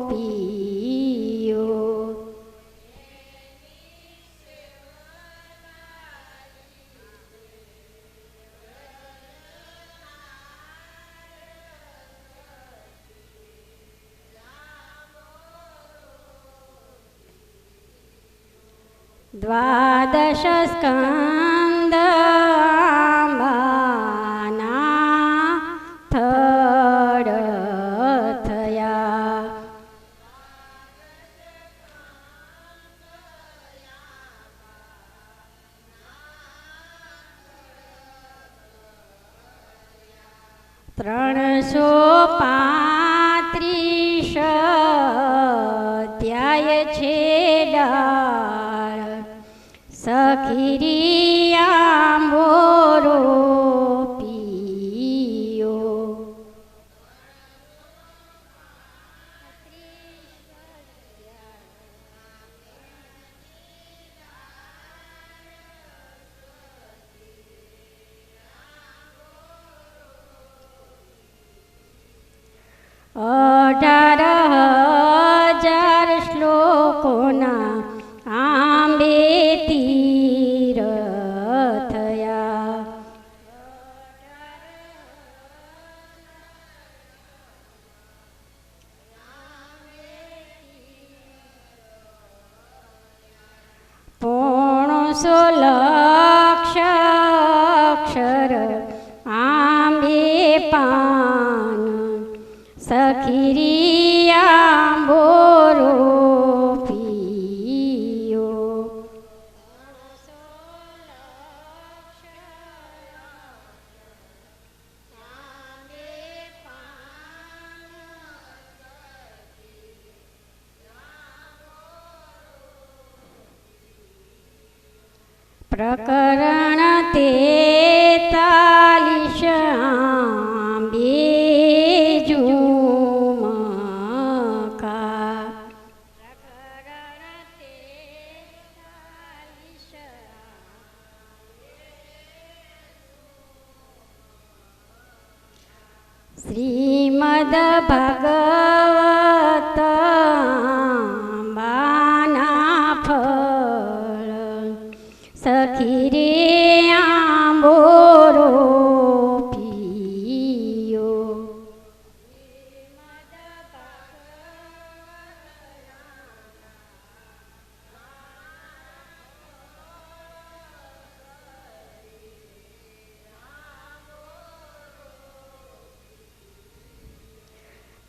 પીયો દ્વાદશ સ્કંદ આંબાના થડ થયા ત્રણસો 35 અધ્યાય છે ડાળ સખીરી આંબોરો પીયો અઢાર હજાર શ્લોકોના આંબે તીર થયા પોણસો લક્ષ અક્ષર આંબે પાન સખીરી આંબોરો પીયો પ્રકરણ 43 આંબે ઝુમકા શ્રીમદ ભાગવત આંબાના ફળ સખીરી આંબોરો પીયો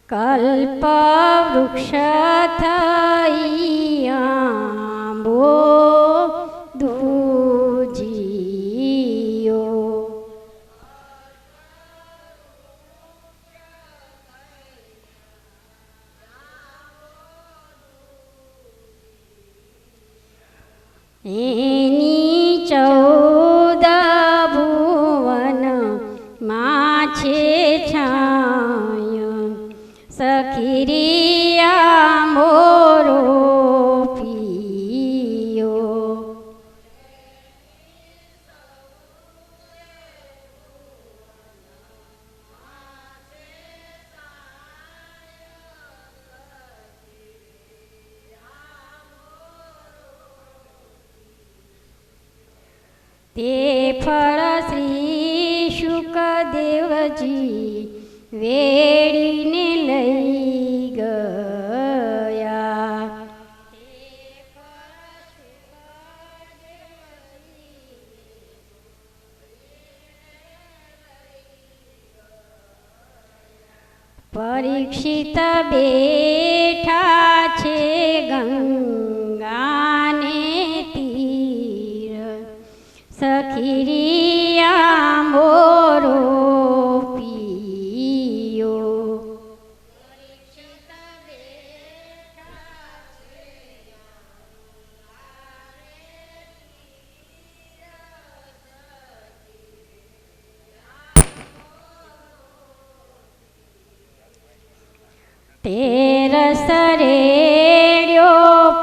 કલ્પ વૃક્ષ થઈ આંબો દૂજીયો એની 14 ભુવન માં છે છાય સખીરી આંબોરો પીયો તે ફળ શ્રી શુકદેવજી વેડીને લઈ ગયા પરીક્ષિત બેઠા છે ગંગાને તીર સખીરી આંબોરો પીયો તેરસ રેડ્યો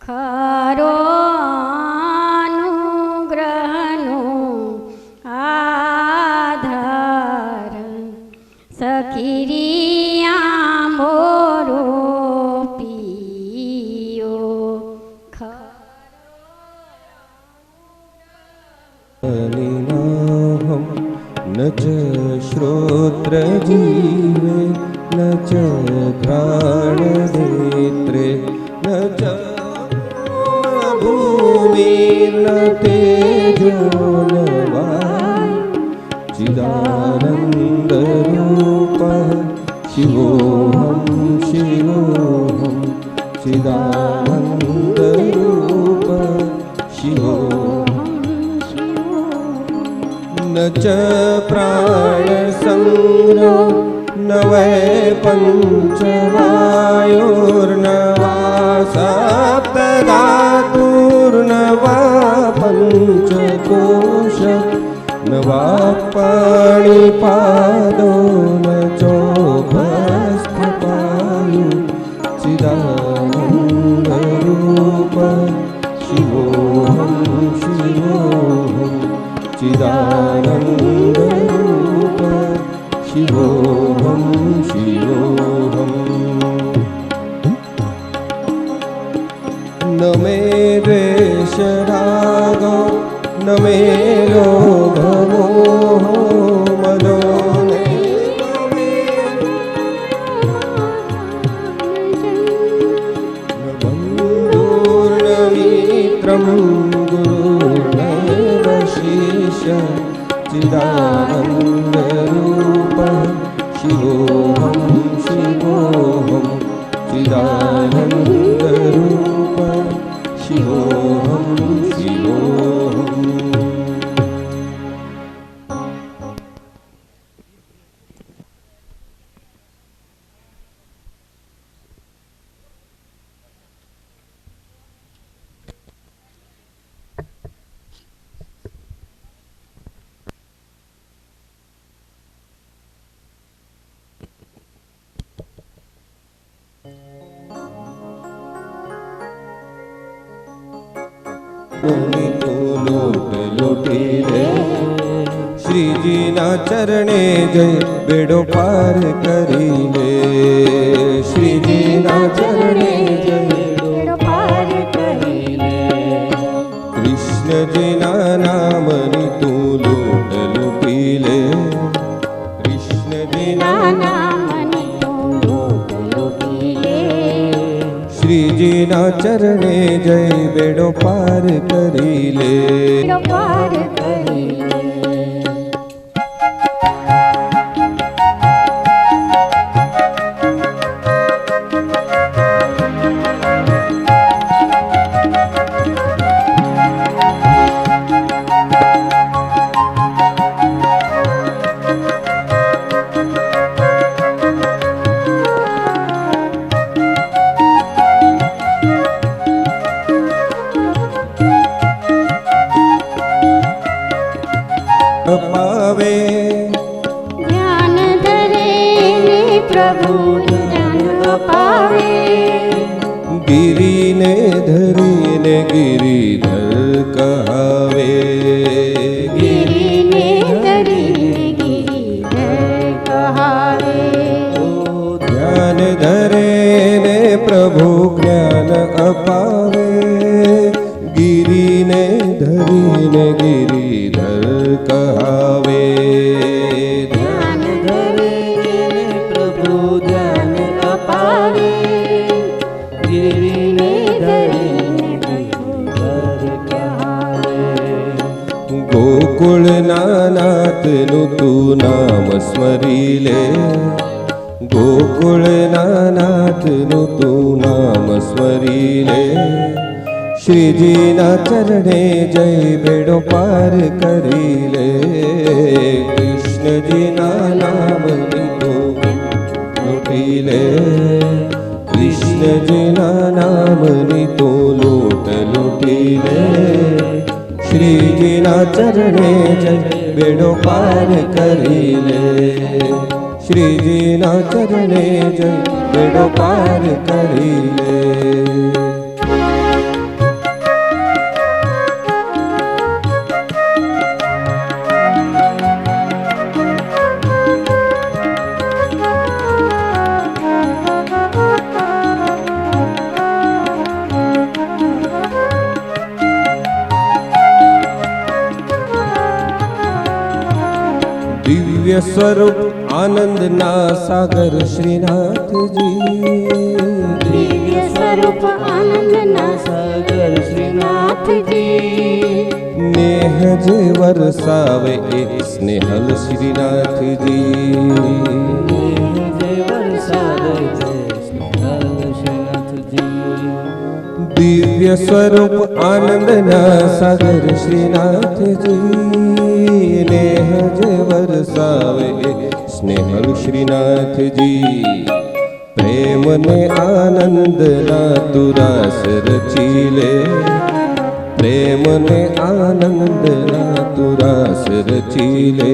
ખરો અનુગ્રહનું આધાર સખીરિયા મોરો પિયો न च श्रोत्रजीवे न च घ्राणनेत्रे न च भूमिर्न तेजो न वायुः चिदानन्दरूपः शिवोऽहं शिवोऽहं चिदानन्दरूपः शिवोऽहम् न च प्राणसंग्रहो न वै पञ्चवायुर्न वा सप्तधातुर्न वा पञ्चकोश न वा पाणिपादो न चोभस्थपायु चिदानन्दरूप शिवोऽहं शिवोऽहं चिदानन्दरूप शिवोऽहं शिवोऽहम् न मे द्वेषरागो न मे लोभमोहो मदो न बन्धुर्न मित्रं गुरुर्नैव शिष्यः चिदानन्दरूपः शिवोऽहं शिवोऽहं चिदानन्दरूपः शिवोऽहं शिवोऽहम् તો લોટ લોટી લે શ્રીજીના ચરણે જય બેડો પાર કરી લે શ્રીજીના ચરણે જય બેડો પાર કરી લે કૃષ્ણજીના નામની તું લોટ લૂટી લે કૃષ્ણજીના નામની તું લોટ લૂટી લે શ્રીજીના ચરણે જય બેડો પાર કરી લે બેડો પાર કરી લે અપાવે જ્ઞાન ધરે ને પ્રભુ જ્ઞાન અપાવે ગિરીને ધરીને ગિરિધર કહાવે ગિરીને ધરીને ગિરિધર કહાવે ધ્યાન ધરે ને પ્રભુ જ્ઞાન અપાવે ગિરીને ધરીને ગિરિધર કહાવે જ્ઞાન ધરીને પ્રભુ જ્ઞાન અપાવે ગિરીને ધરીને ગિરિધર કહાવે ગોકુળના નાથનું તું નામ સ્મરી લે ગોકુળના નાથનું તું નામ સ્મરી લે શ્રીજીના ચરણે જય બેડો પાર કરી લે કૃષ્ણજીના નામની તું લૂટી લે કૃષ્ણજીના નામની તું લૂટ લૂટી લે શ્રીજીના ચરણે જય બેડો પાર કરી લે શ્રીજીના ચરણે જય બેડો પાર કરી લે દિવ્ય સ્વરૂપ આનંદના સાગર શ્રીનાથજી, દિવ્ય સ્વરૂપ આનંદના સાગર શ્રીનાથજી, નેહ જે વરસાવે એક સ્નેહલ શ્રીનાથજી, જે વરસાવે છે સ્નેહલ શ્રીનાથજી, દિવ્ય સ્વરૂપ આનંદના સાગર શ્રીનાથજી, નેહ જે વરસાવે સ્નેહલ શ્રીનાથજી, પ્રેમ ને આનંદના તુરાસ રચી લે, પ્રેમ ને આનંદના તુરાસ રચી લે,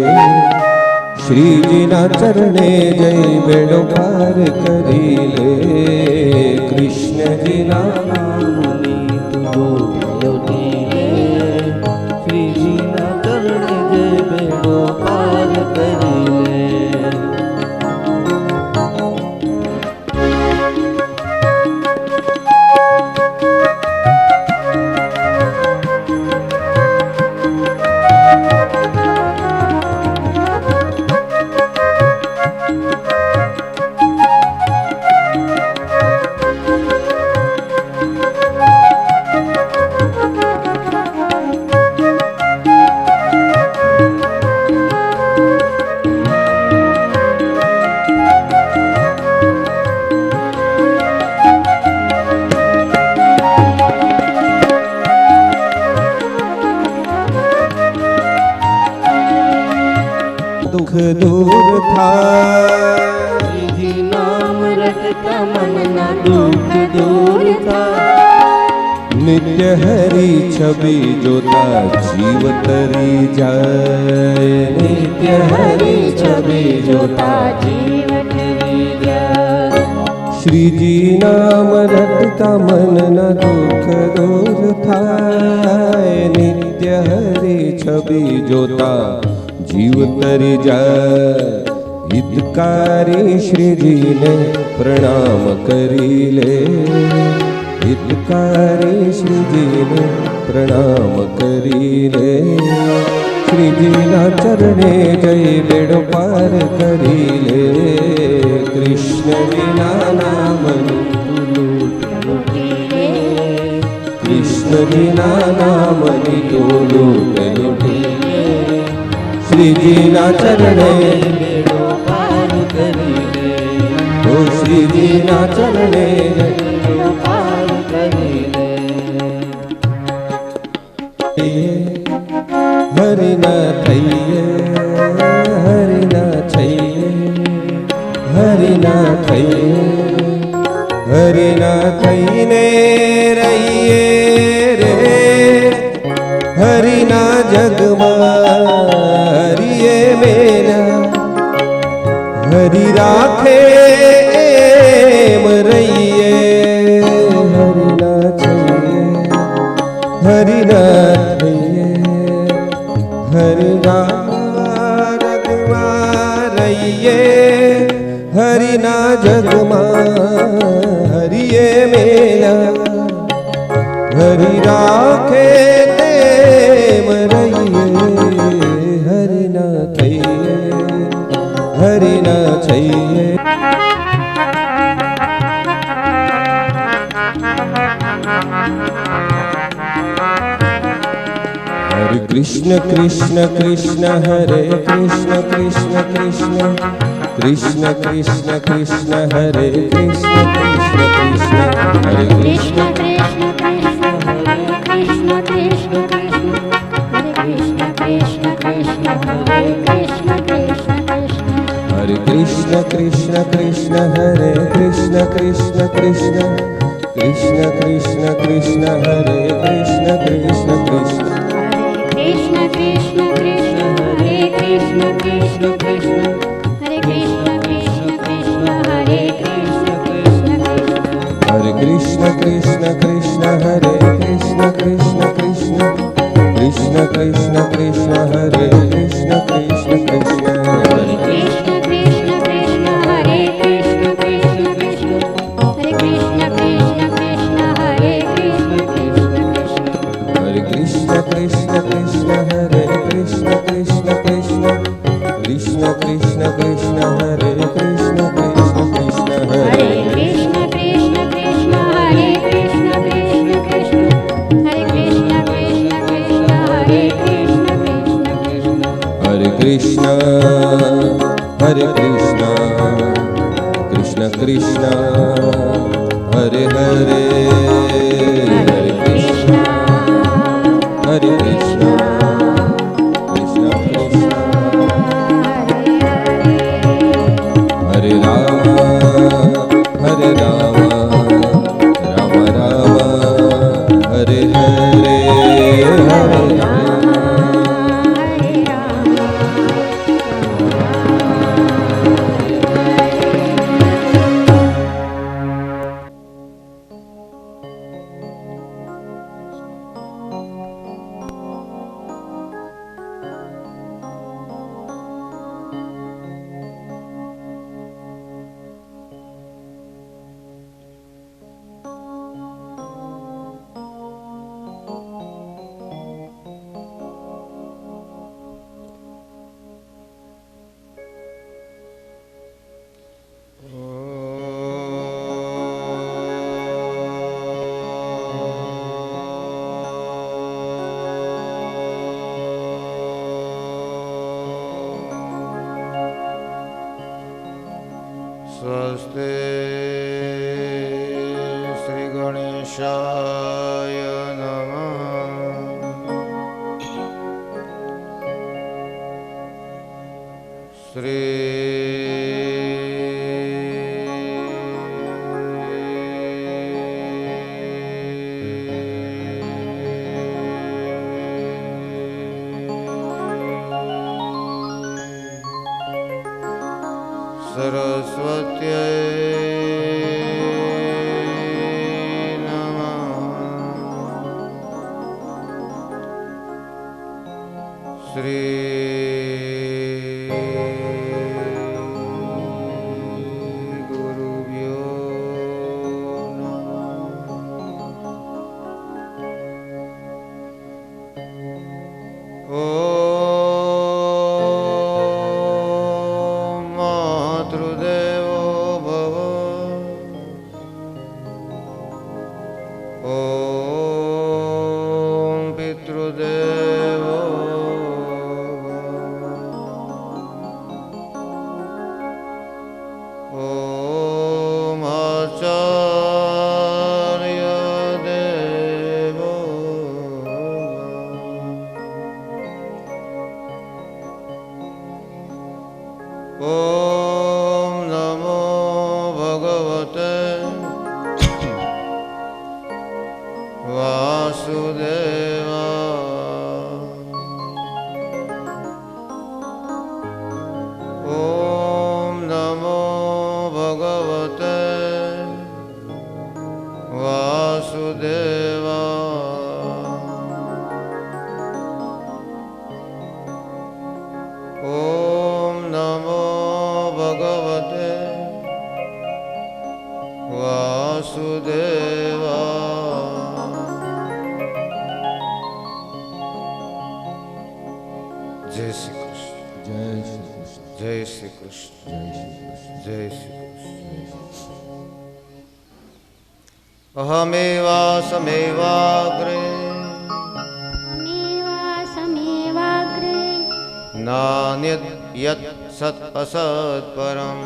શ્રીજીના ચરણે જઈ બેડો પાર કરી લે, કૃષ્ણજીના નામની તું લોટી લે, શ્રીજીના ચરણે જય બેડો પાર કરી લે. દુઃખ દૂર થાય, શ્રીજી નામ રટતા મનના દુઃખ દૂર થાય, નિત્ય હરી છબી જોતા જીવ તરી જાય, નિત્ય હરી છબી જોતા જીવ તરી જાય, શ્રીજી નામ રટતા મનના દુઃખ દૂર થાય, નિત્ય હરી છબી જોતા જીવ તરી જાય, હિતકારી શ્રીજીને પ્રણામ કરી લે, હિતકારી શ્રીજીને પ્રણામ કરી લે, શ્રીજીના ચરણે જઈ બેડો પાર કરી લે, કૃષ્ણજીના નામનું લૂટી લે, કૃષ્ણજીના નામની તું લૂટ લૂટી, લે, શ્રીજીના ચરણે બેડો પાર કરી લે, ઓ શ્રીજીના ચરણે બેડો પાર કરી લે. હરિના થઈએ, હરિના થઈએ, હરિના થઈએ, હરિના થઈને રહીએ રે, હરિના જગમાં હરિએ મેલા, હરિ રાખે એમ રહીએ, હરિના થઈએ, હરિના થઈએ, હરિના જગમાં રહીએ, હરિના જગમાં હરિએ મેલા, હરિ રાખે તેમ રહીએ, હરિના થઈએ, હરિના થઈએ. હરે કૃષ્ણ કૃષ્ણ કૃષ્ણ હરે કૃષ્ણ કૃષ્ણ કૃષ્ણ કૃષ્ણ કૃષ્ણ કૃષ્ણ હરે કૃષ્ણ કૃષ્ણ કૃષ્ણ હરે કૃષ્ણ કૃષ્ણ કૃષ્ણ કૃષ્ણ કૃષ્ણ કૃષ્ણ કૃષ્ણ કૃષ્ણ હરે કૃષ્ણ કૃષ્ણ કૃષ્ણ હરે કૃષ્ણ કૃષ્ણ હરે કૃષ્ણ કૃષ્ણ કૃષ્ણ હરે કૃષ્ણ કૃષ્ણ કૃષ્ણ કૃષ્ણ કૃષ્ણ કૃષ્ણ હરે કૃષ્ણ કૃષ્ણ કૃષ્ણ કૃષ્ણ કૃષ્ણ કૃષ્ણ હરે કૃષ્ણ કૃષ્ણ કૃષ્ણ હરે કૃષ્ણ કૃષ્ણ કૃષ્ણ હરે કૃષ્ણ કૃષ્ણ કૃષ્ણ હરે કૃષ્ણ કૃષ્ણ કૃષ્ણ હરે કૃષ્ણ કૃષ્ણ કૃષ્ણ કૃષ્ણ કૃષ્ણ કૃષ્ણ હરે કૃષ્ણ કૃષ્ણ કૃષ્ણ હરે કૃષ્ણ કૃષ્ણ કૃષ્ણ હરે કૃષ્ણ કૃષ્ણ કૃષ્ણ હરે કૃષ્ણ કૃષ્ણ કૃષ્ણ હરે કૃષ્ણ કૃષ્ણ કૃષ્ણ હરે કૃષ્ણ કૃષ્ણ કૃષ્ણ હરે કૃષ્ણ કૃષ્ણ કૃષ્ણ कृष्ण कृष्ण कृष्ण हरे कृष्ण कृष्ण कृष्ण हरे कृष्ण कृष्ण कृष्ण हरे कृष्ण कृष्ण कृष्ण हरे कृष्ण कृष्ण कृष्ण हरे कृष्ण कृष्ण कृष्ण हरे कृष्ण कृष्ण कृष्ण हरे हरे हरे कृष्ण कृष्ण कृष्ण कृष्ण हरे राम राम राम हरे हरे हरे राम स्वस्ति श्री गणेशाय नमः। श्री सरस्वत्यै नमः। श्री गुरुभ्यो नमः। ॐ मातृदेवो भव। ॐ पितृदेवो भव। ॐ आचार्यदेवो भव। ॐ नमो भगवते वासुदेवाय। ॐ नमो भगवते वासुदेवाय। ॐ नमो भगवते वासुदेवाय। जय श्री कृष्ण। जय श्री कृष्ण जय श्री कृष्ण। जय श्री कृष्ण जय श्री कृष्ण। अहमेवासमेवाग्रे समेवाग्रे नान्यत् यत् सत् असत् परम्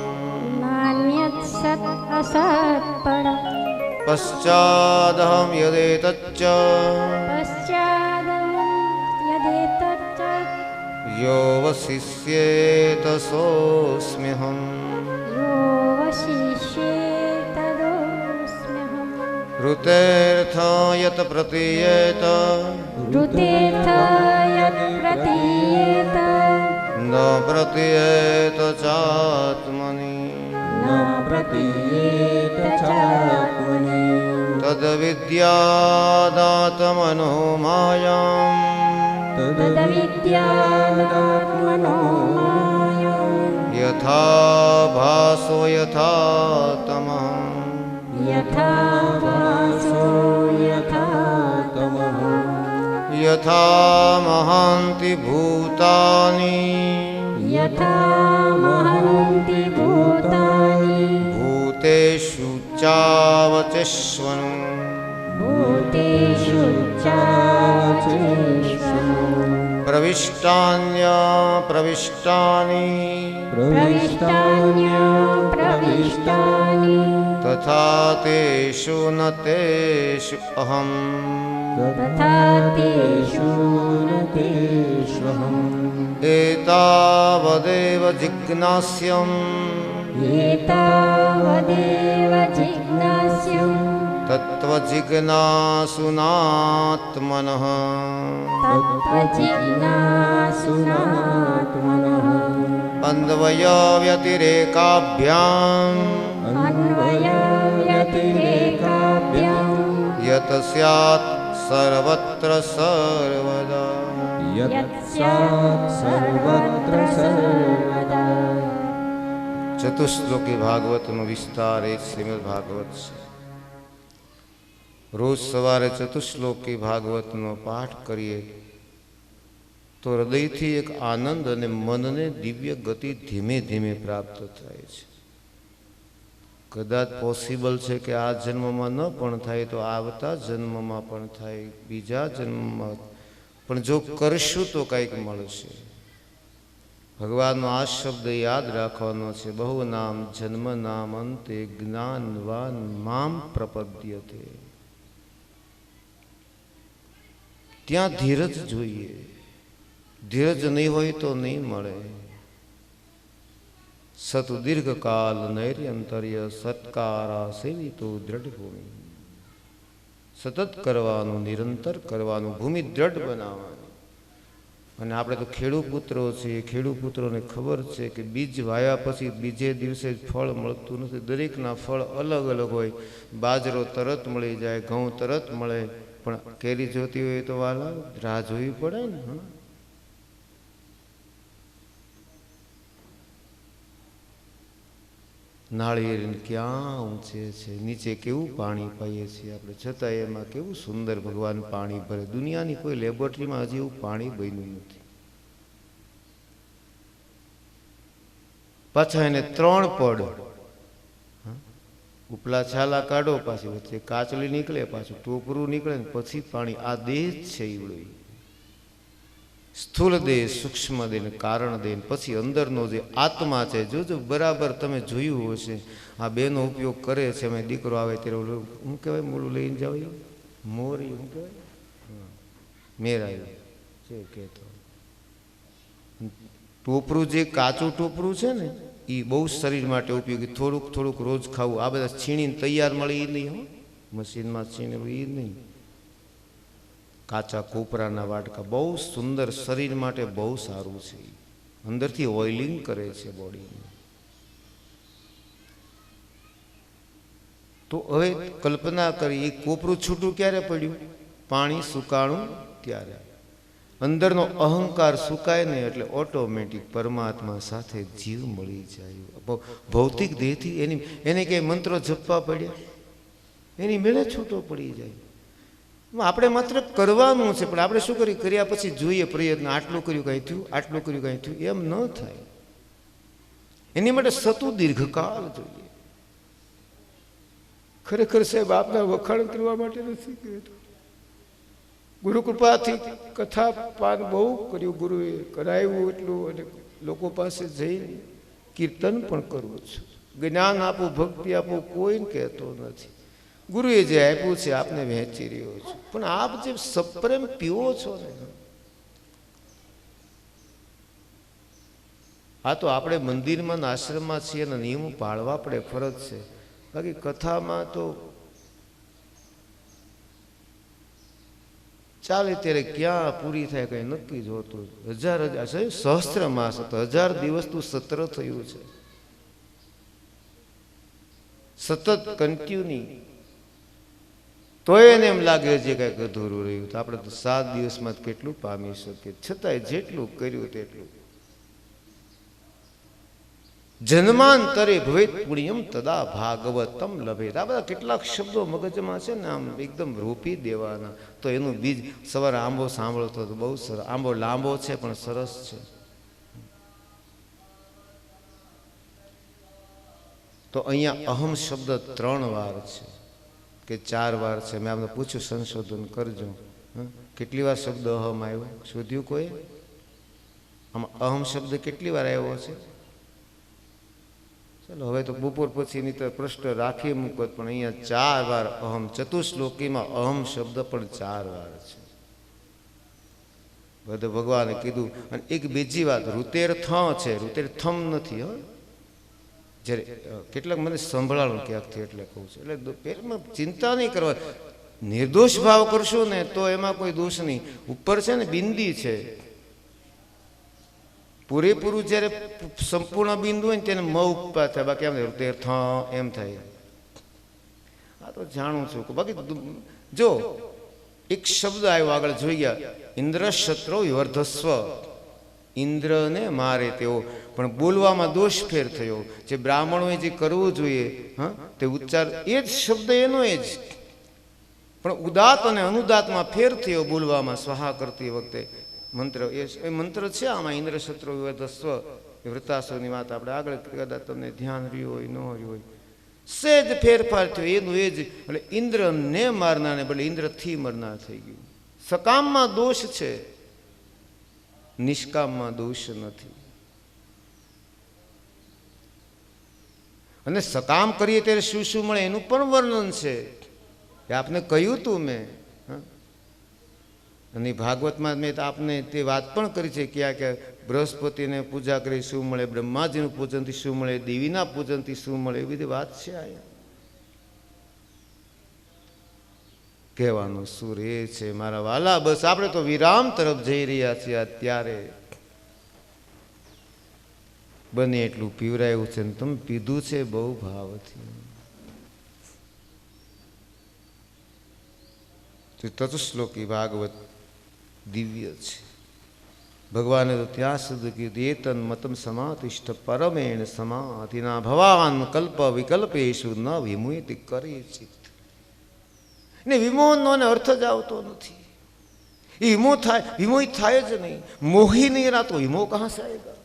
नान्यत् सत् असत् परम् पश्चादहं यदेतच्च पश्चादहं यदेतच्च योऽवशिष्येत सोऽस्म्यहम्। योऽवशिष्येत तदोऽस्म्यहम्। ऋतेऽर्थ यत् प्रतीयेत ऋतेऽर्थ यत् प्रतीयेत न प्रतीयेत चात्मनि न प्रतीयेत चात्मनि तद्विद्यादात्मनो मायाम् तद्विद्यादात्मनो मायाम्। यथा भासो यथा तमः यथा वासो यथा तमः यथा महान्ति भूतानि यथा महन्ति भूतानि भूतेषु चावचेष्वनु भूतेषु चावचेष्वनु प्रविष्टान्यप्रविष्टानि प्रविष्टान्यप्रविष्टानि तथा तेषु न तेषु अहम् तथा तेषु न तेष्वहम् एतावदेव जिज्ञास्यम् एतावदेव जिज्ञास्यम् तत्त्वजिज्ञासुनात्मनः तत्त्वजिज्ञासुनात्मनः अन्वयव्यतिरेकाभ्याम् अन्वयव्यतिरेकाभ्याम् यत् स्यात् सर्वत्र सर्वदा यत् स्यात् सर्वत्र सर्वदा ચતુશ્લોકી ભાગવતનો વિસ્તાર એ શ્રીમદ ભાગવત છે. રોજ સવારે ચતુશ્લોકી ભાગવતનો પાઠ કરીએ તો હૃદયથી એક આનંદ અને મનને દિવ્ય ગતિ ધીમે ધીમે પ્રાપ્ત થાય છે. કદાચ પોસિબલ છે કે આ જન્મમાં ન પણ થાય તો આવતા જન્મમાં પણ થાય, બીજા જન્મમાં પણ જો કરશું તો કંઈક મળશે. ભગવાનનો આ શબ્દ યાદ રાખવાનો છે. બહુ નામ જન્મ નામ અંતે જ્ઞાનવાન મામ પ્રપદ્યતે. ત્યાં ધીરજ જોઈએ. ધીરજ નહીં હોય તો નહીં મળે. સત દીર્ઘકાલ નૈર્યંતર્ય સત્કારા સેવિતો દ્રઢ ભૂમિ. સતત કરવાનું, નિરંતર કરવાનું, ભૂમિ દ્રઢ બનાવવાની. અને આપણે તો ખેડૂપુત્રો છીએ. ખેડૂપુત્રોને ખબર છે કે બીજ વાયા પછી બીજે દિવસે જ ફળ મળતું નથી. દરેકના ફળ અલગ અલગ હોય. બાજરો તરત મળી જાય, ઘઉં તરત મળે, પણ કેરી જોતી હોય તો વાલા રાહ જોવી પડે ને. નાળિયેર ક્યાં ઊંચે છે, નીચે કેવું પાણી પાઈએ છીએ આપણે, છતાં એમાં કેવું સુંદર ભગવાન પાણી ભરે. દુનિયાની કોઈ લેબોરેટરીમાં હજી એવું પાણી બન્યું નથી. પાછા એને 3 પડ, ઉપલા છાલા કાઢો, પાછી વચ્ચે કાચલી નીકળે, પાછું ટોપરું નીકળે, ને પછી પાણી. આ દેહ જ છે ઈવડો, સ્થૂલ દેહ, સૂક્ષ્મ દેહ, કારણ દેહ, પછી અંદરનો જે આત્મા છે. જોજો બરાબર તમે જોયું હશે, આ બેનો ઉપયોગ કરે છે. અમે દીકરો આવે ત્યારે શું કહેવાય, મોલું લઈને જાવ, મોરી શું કહેવાય, મેરાયું છે કહેતો. ટોપરું જે કાચું ટોપરું છે ને, એ બહુ શરીર માટે ઉપયોગી. થોડુંક થોડુંક રોજ ખાવું. આ બધા છીણીને તૈયાર મળે એ નહીં, હો, મશીનમાં છીણે એ નહીં. કાચા કોપરાના વાટકા બહુ સુંદર, શરીર માટે બહુ સારું છે. અંદરથી ઓઇલિંગ કરે છે બોડીને. તો હવે કલ્પના કરી, એ કોપરું છૂટું ક્યારે પડ્યું? પાણી સુકાણું ત્યારે. અંદરનો અહંકાર સુકાય ને એટલે ઓટોમેટિક પરમાત્મા સાથે જીવ મળી જાય. ભૌતિક દેહથી એને કઈ મંત્રો જપવા પડ્યા? એની મેળે છૂટો પડી જાય. આપણે માત્ર કરવાનું છે, પણ આપણે શું કર્યા પછી જોઈએ પ્રયત્ન. આટલું કર્યું કાંઈ થયું, આટલું કર્યું કાંઈ થયું, એમ ન થાય. એની માટે સતું દીર્ઘકાળ જોઈએ. ખરેખર સાહેબ આપના વખાણ કરવા માટે નથી કહેતો. ગુરુ કૃપાથી કથા પાન બહુ કર્યું, ગુરુએ કરાવ્યું એટલું, અને લોકો પાસે જઈને કીર્તન પણ કરવું છું. જ્ઞાન આપું, ભક્તિ આપું, કોઈ કહેતો નથી. ગુરુએ જે આપ્યું છે આપને વહેંચી રહ્યો છું. પણ આપ જે સપ્રેમ પીવો છો ને, આ તો આપણે મંદિરમાં આશ્રમમાં છીએ ને નિયમો પાળવા પડે, ફરજ છે. બાકી કથામાં તો ચાલે ત્યારે ક્યાં પૂરી થાય કઈ નક્કી જ હોતું. હજાર સહસ્ત્ર માસ હતો, 1000 દિવસનું સત્ર થયું છે, સતત કન્ટિન્યુ. તો એને એમ લાગે છે કંઈક અધૂરું રહ્યું. તો આપણે તો 7 દિવસમાં કેટલું પામી શકીએ. છતાંય જેટલું કર્યું તેટલું. જન્માંતરે ભવેત પુણ્યમ તદા ભાગવતમ લભેત. આ બધા કેટલાક શબ્દો મગજમાં છે ને, આમ એકદમ રોપી દેવાના. તો એનું બીજ. સવારે આંબો સાંભળતો તો બહુ સરસ. આંબો લાંબો છે પણ સરસ છે. તો અહીંયા અહમ શબ્દ 3 વાર છે કે 4 વાર છે. મેં આપણે પૂછ્યું, સંશોધન કરજો. કેટલી વાર શબ્દ અહમ આવ્યો? શોધ્યું કોઈ? આમાં અહમ શબ્દ કેટલી વાર આવ્યો છે? ચાલો હવે તો બપોર પછીની તો પ્રશ્ન રાખી મૂકો, પણ અહીંયા 4 વાર અહમ, ચતુશ્લોકીમાં અહમ શબ્દ પણ 4 વાર છે. બધું ભગવાને કીધું. અને એક બીજી વાત, રૂતેર્થ છે, રૂતેર્થમ નથી. જ્યારે કેટલાક મને સંભળાણું ક્યાંકથી એટલે કહું છું. એટલે પેટમાં ચિંતા નહીં કરવા, નિર્દોષ ભાવ કરશો ને તો એમાં કોઈ દોષ નહીં. ઉપર છે ને બિંદી છે, પૂરેપૂરું જ્યારે સંપૂર્ણ બિંદુ હોય ને તેને મ ઉપા થાય, બાકી એમ રૂતેર્થ એમ થાય. આ તો જાણું છું. બાકી જો એક શબ્દ આવ્યો આગળ જોઈ ગયા, ઇન્દ્ર શત્રુ વર્ધસ્વ, ઇન્દ્રને મારે તેઓ, પણ બોલવામાં દોષ ફેર થયો. જે બ્રાહ્મણોએ જે કરવું જોઈએ તે ઉચ્ચાર એ જ શબ્દ એનો એ જ, પણ ઉદાત અને અનુદાતમાં ફેર થયો બોલવામાં સ્વાહા કરતી વખતે. મંત્ર એ મંત્ર છે આમાં, ઇન્દ્ર શત્રુ વર્ધસ્વ, વૃતાસુરની વાત આપણે આગળ કદાચ તમને ધ્યાન રહ્યું હોય ન રહ્યું હોય, સેજ ફેરફાર થયો એનું એ જ. એટલે ઇન્દ્રને મારનારને બદલે ઇન્દ્રથી મરનાર થઈ ગયું. સકામમાં દોષ છે, નિષ્કામમાં દોષ નથી. અને સકામ કરીએ ત્યારે શું શું મળે એનું પણ વર્ણન છે, એ આપને કહ્યું તું મેં. અને ભાગવતમાં મેં આપને તે વાત પણ કરી છે કે બૃહસ્પતિને પૂજા કરી શું મળે, બ્રહ્માજીનું પૂજનથી શું મળે, દેવીના પૂજનથી શું મળે, એ બધી વાત છે. અહીંયા કહેવાનો સુર એ છે મારા વાલા, બસ આપણે તો વિરામ તરફ જઈ રહ્યા છીએ. અત્યારે બને એટલું પીવરાયું છે ને તમે પીધું છે બહુ ભાવથી. ચતુશ્લોકી ભાગવત દિવ્ય છે. ભગવાને તો ત્યાં સુધી કીધું, એતન મતમ સમાતિષ્ઠ પરમેણ સમાધિના ભવાન કલ્પ વિકલ્પેશુ ન વિમુહિત કરી ચિત્ત. ને વિમોહનો અર્થ જ આવતો નથી. એ વિમોહિત થાય જ નહીં. મોહી નહીં રહા તો વિમોહ કહાં સે આયેગા?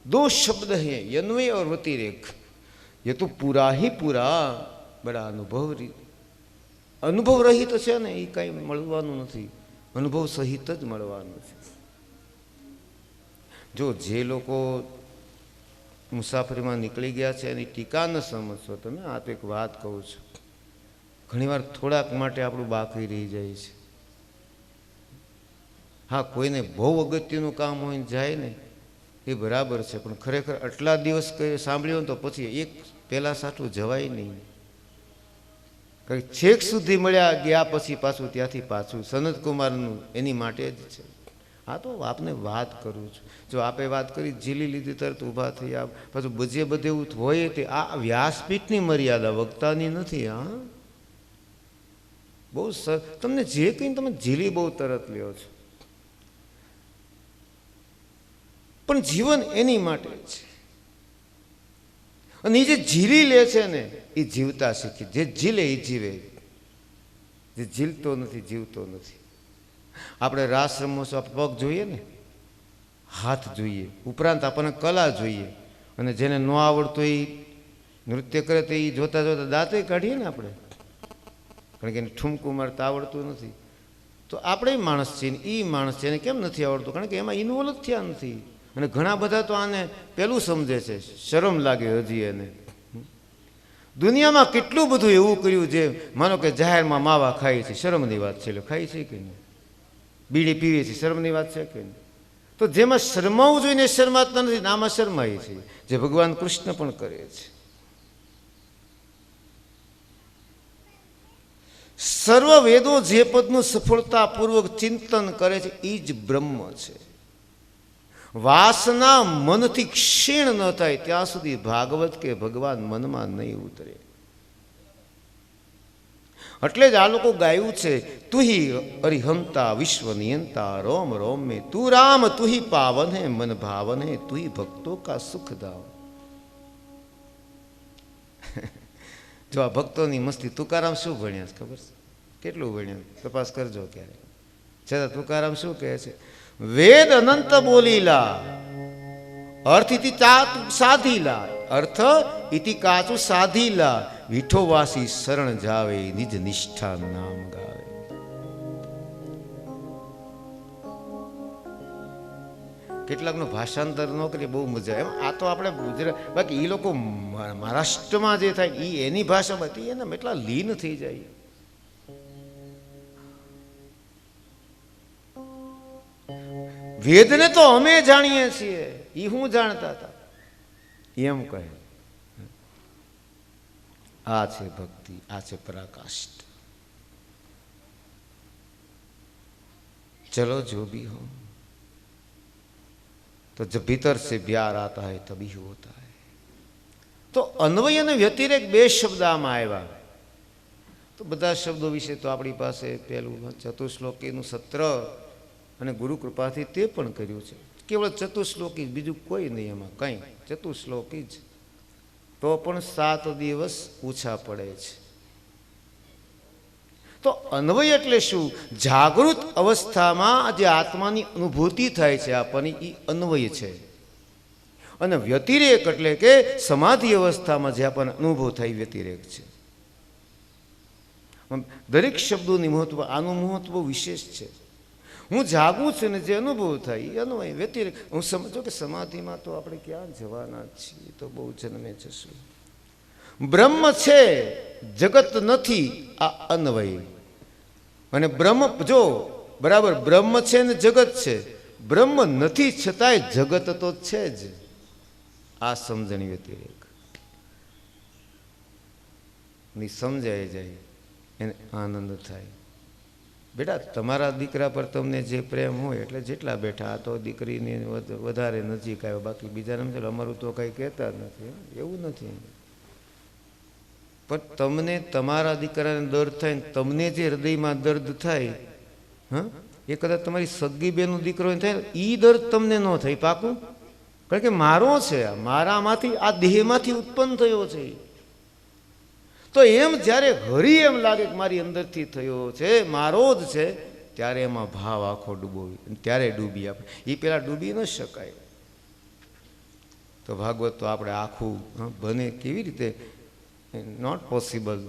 दो शब्द हैं, यन्वय और व्यतिरेक. ये तो पूरा ही पूरा बड़ा अनुभव रहित છે ને, એ કઈ મળવાનું નથી. અનુભવ સહિત જ મળવાનું છે. જો જે લોકો મુસાફરીમાં નીકળી ગયા છે એની ટીકા ન સમજશો તમે. આ તો એક વાત કહું છું, ઘણીવાર થોડાક માટે આપણું બાકી રહી જાય છે. હા, કોઈને બહુ અગત્યનું કામ હોય ને જાય ને એ બરાબર છે, પણ ખરેખર આટલા દિવસ સાંભળ્યું ને તો પછી એક પહેલા સાઠું જવાય નહીં. કંઈક છેક સુધી મળ્યા ગયા પછી પાછું ત્યાંથી પાછું સનત કુમારનું એની માટે જ છે. હા, તો આપને વાત કરું છું. જો આપે વાત કરી ઝીલી લીધી તરત ઊભા થઈ આપ પાછું બધે બધે એવું હોય તે આ વ્યાસપીઠની મર્યાદા વક્તાની નથી. હા, બહુ તમને જે કંઈ તમે ઝીલી બહુ તરત લ્યો છો, પણ જીવન એની માટે છે. અને એ જે ઝીલી લે છે ને એ જીવતા શીખી. જે ઝીલે એ જીવે, જે ઝીલતો નથી જીવતો નથી. આપણે રાસ રમવો છો, પગ જોઈએ ને, હાથ જોઈએ, ઉપરાંત આપણને કલા જોઈએ. અને જેને ન આવડતું એ નૃત્ય કરે તો એ જોતા જોતા દાંતે કાઢીએ ને આપણે, કારણ કે એને ઠુમકું મારતા આવડતું નથી. તો આપણે માણસ છીએ ને એ માણસ છે, એને કેમ નથી આવડતું? કારણ કે એમાં ઇન્વોલ્વ જ થયા નથી. અને ઘણા બધા તો આને પેલું સમજે છે, શરમ લાગે હજી એને. દુનિયામાં કેટલું બધું એવું કર્યું જે માનો કે જાહેરમાં માવા ખાય છે, શરમની વાત છે. એટલે ખાય છે કે નહીં? બીડી પીવે છે, શરમની વાત છે કે નહીં? તો જેમાં શરમાવું જોઈએ ને શરમાતા નથી, આમાં શરમાય છે, જે ભગવાન કૃષ્ણ પણ કરે છે. સર્વ વેદો જે પદનું સફળતાપૂર્વક ચિંતન કરે છે એ જ બ્રહ્મ છે. વાસના મનથી ક્ષીણ ન થાય ત્યાં સુધી ભાગવત કે ભગવાન મનમાં નહીં ઉતરે. એટલે જ આ લોકો ગાયું છે, તુહી અરિહંતા વિશ્વ નિયંતા રોમ રોમ મે તું રામ તુહી પાવન હે મન ભાવન હે તુહી ભક્તો કા સુખ દાવ. જો આ ભક્તોની મસ્તી તુકારામ શું ભણ્યા ખબર છે? કેટલું ભણ્યા તપાસ કરજો ક્યારે. છતાં તુકારામ શું કહે છે? વેદ અનંત બોલીલા, અર્થ ઇતિ સાધીલા, અર્થ ઇતિ કાચું સાધીલા, વિઠોવાસી શરણ જાવે, નિજ નિષ્ઠા નામ ગાવે. કેટલાકનું ભાષાંતર ન કરીએ બહુ મજા એમ. આ તો આપણે ગુજરાત, બાકી એ લોકો મહારાષ્ટ્રમાં જે થાય એ એની ભાષામાં એના એટલા લીન થઈ જાય. વેદને તો અમે જાણીએ છીએ, એ હું જાણતા હતા એમ કહે. આ છે ભક્તિ, આ છે પરાકાષ્ઠ. चलो जो भी हो, तो जब भीतर से प्यार आता है तभी होता है. तो अन्वय અને વ્યતિરેક બે શબ્દ આમાં આવ્યા. તો બધા શબ્દો વિશે તો આપણી પાસે પેલું ચતુશ્લોકીનું સત્ર અને ગુરુ કૃપાથી તે પણ કર્યું છે. કેવળ ચતુશ્લોકી, બીજું કોઈ નહીં એમાં કંઈ, ચતુશ્લોકી જ. તો પણ 7 દિવસ ઓછા પડે છે. તો અન્વય એટલે શું? જાગૃત અવસ્થામાં જે આત્માની અનુભૂતિ થાય છે આપણને, એ અન્વય છે. અને વ્યતિરેક એટલે કે સમાધિ અવસ્થામાં જે આપણને અનુભવ થાય વ્યતિરેક છે. દરેક શબ્દોની મહત્વ, આનું મહત્વ વિશેષ છે. હું જાગું છું ને જે અનુભવ થાય એ અન્વય. વ્યતિરેક હું સમજો કે સમાધિમાં તો આપણે ક્યાં જવાના છીએ, તો બહુ જન્મે જશું. બ્રહ્મ છે, જગત નથી, આ અન્વય. અને બ્રહ્મ જો બરાબર બ્રહ્મ છે ને જગત છે, બ્રહ્મ નથી છતાંય જગત તો છે જ. આ સમજણી વ્યતિરેક ની સમજાય જાય એને આનંદ થાય. બેટા તમારા દીકરા પર તમને જે પ્રેમ હોય એટલે જેટલા બેઠા, આ તો દીકરીની વધારે નજીક આવ્યો, બાકી બીજાને સમજો અમારું તો કંઈ કહેતા જ નથી. એવું નથી. પણ તમને તમારા દીકરાને દર્દ થાય ને તમને જે હૃદયમાં દર્દ થાય, હા, એ કદાચ તમારી સગી બેનનો દીકરો થાય, એ દર્દ તમને ન થાય. પાકું? કારણ કે મારો છે, મારામાંથી, આ દેહમાંથી ઉત્પન્ન થયો છે. તો એમ જ્યારે હરી એમ લાગે કે મારી અંદરથી થયો છે, મારો જ છે, ત્યારે એમાં ભાવ આખો ડૂબોવી, ત્યારે ડૂબી આપણે. એ પેલા ડૂબી ન શકાય. તો ભાગવત તો આપણે આખું બને કેવી રીતે? Not possible.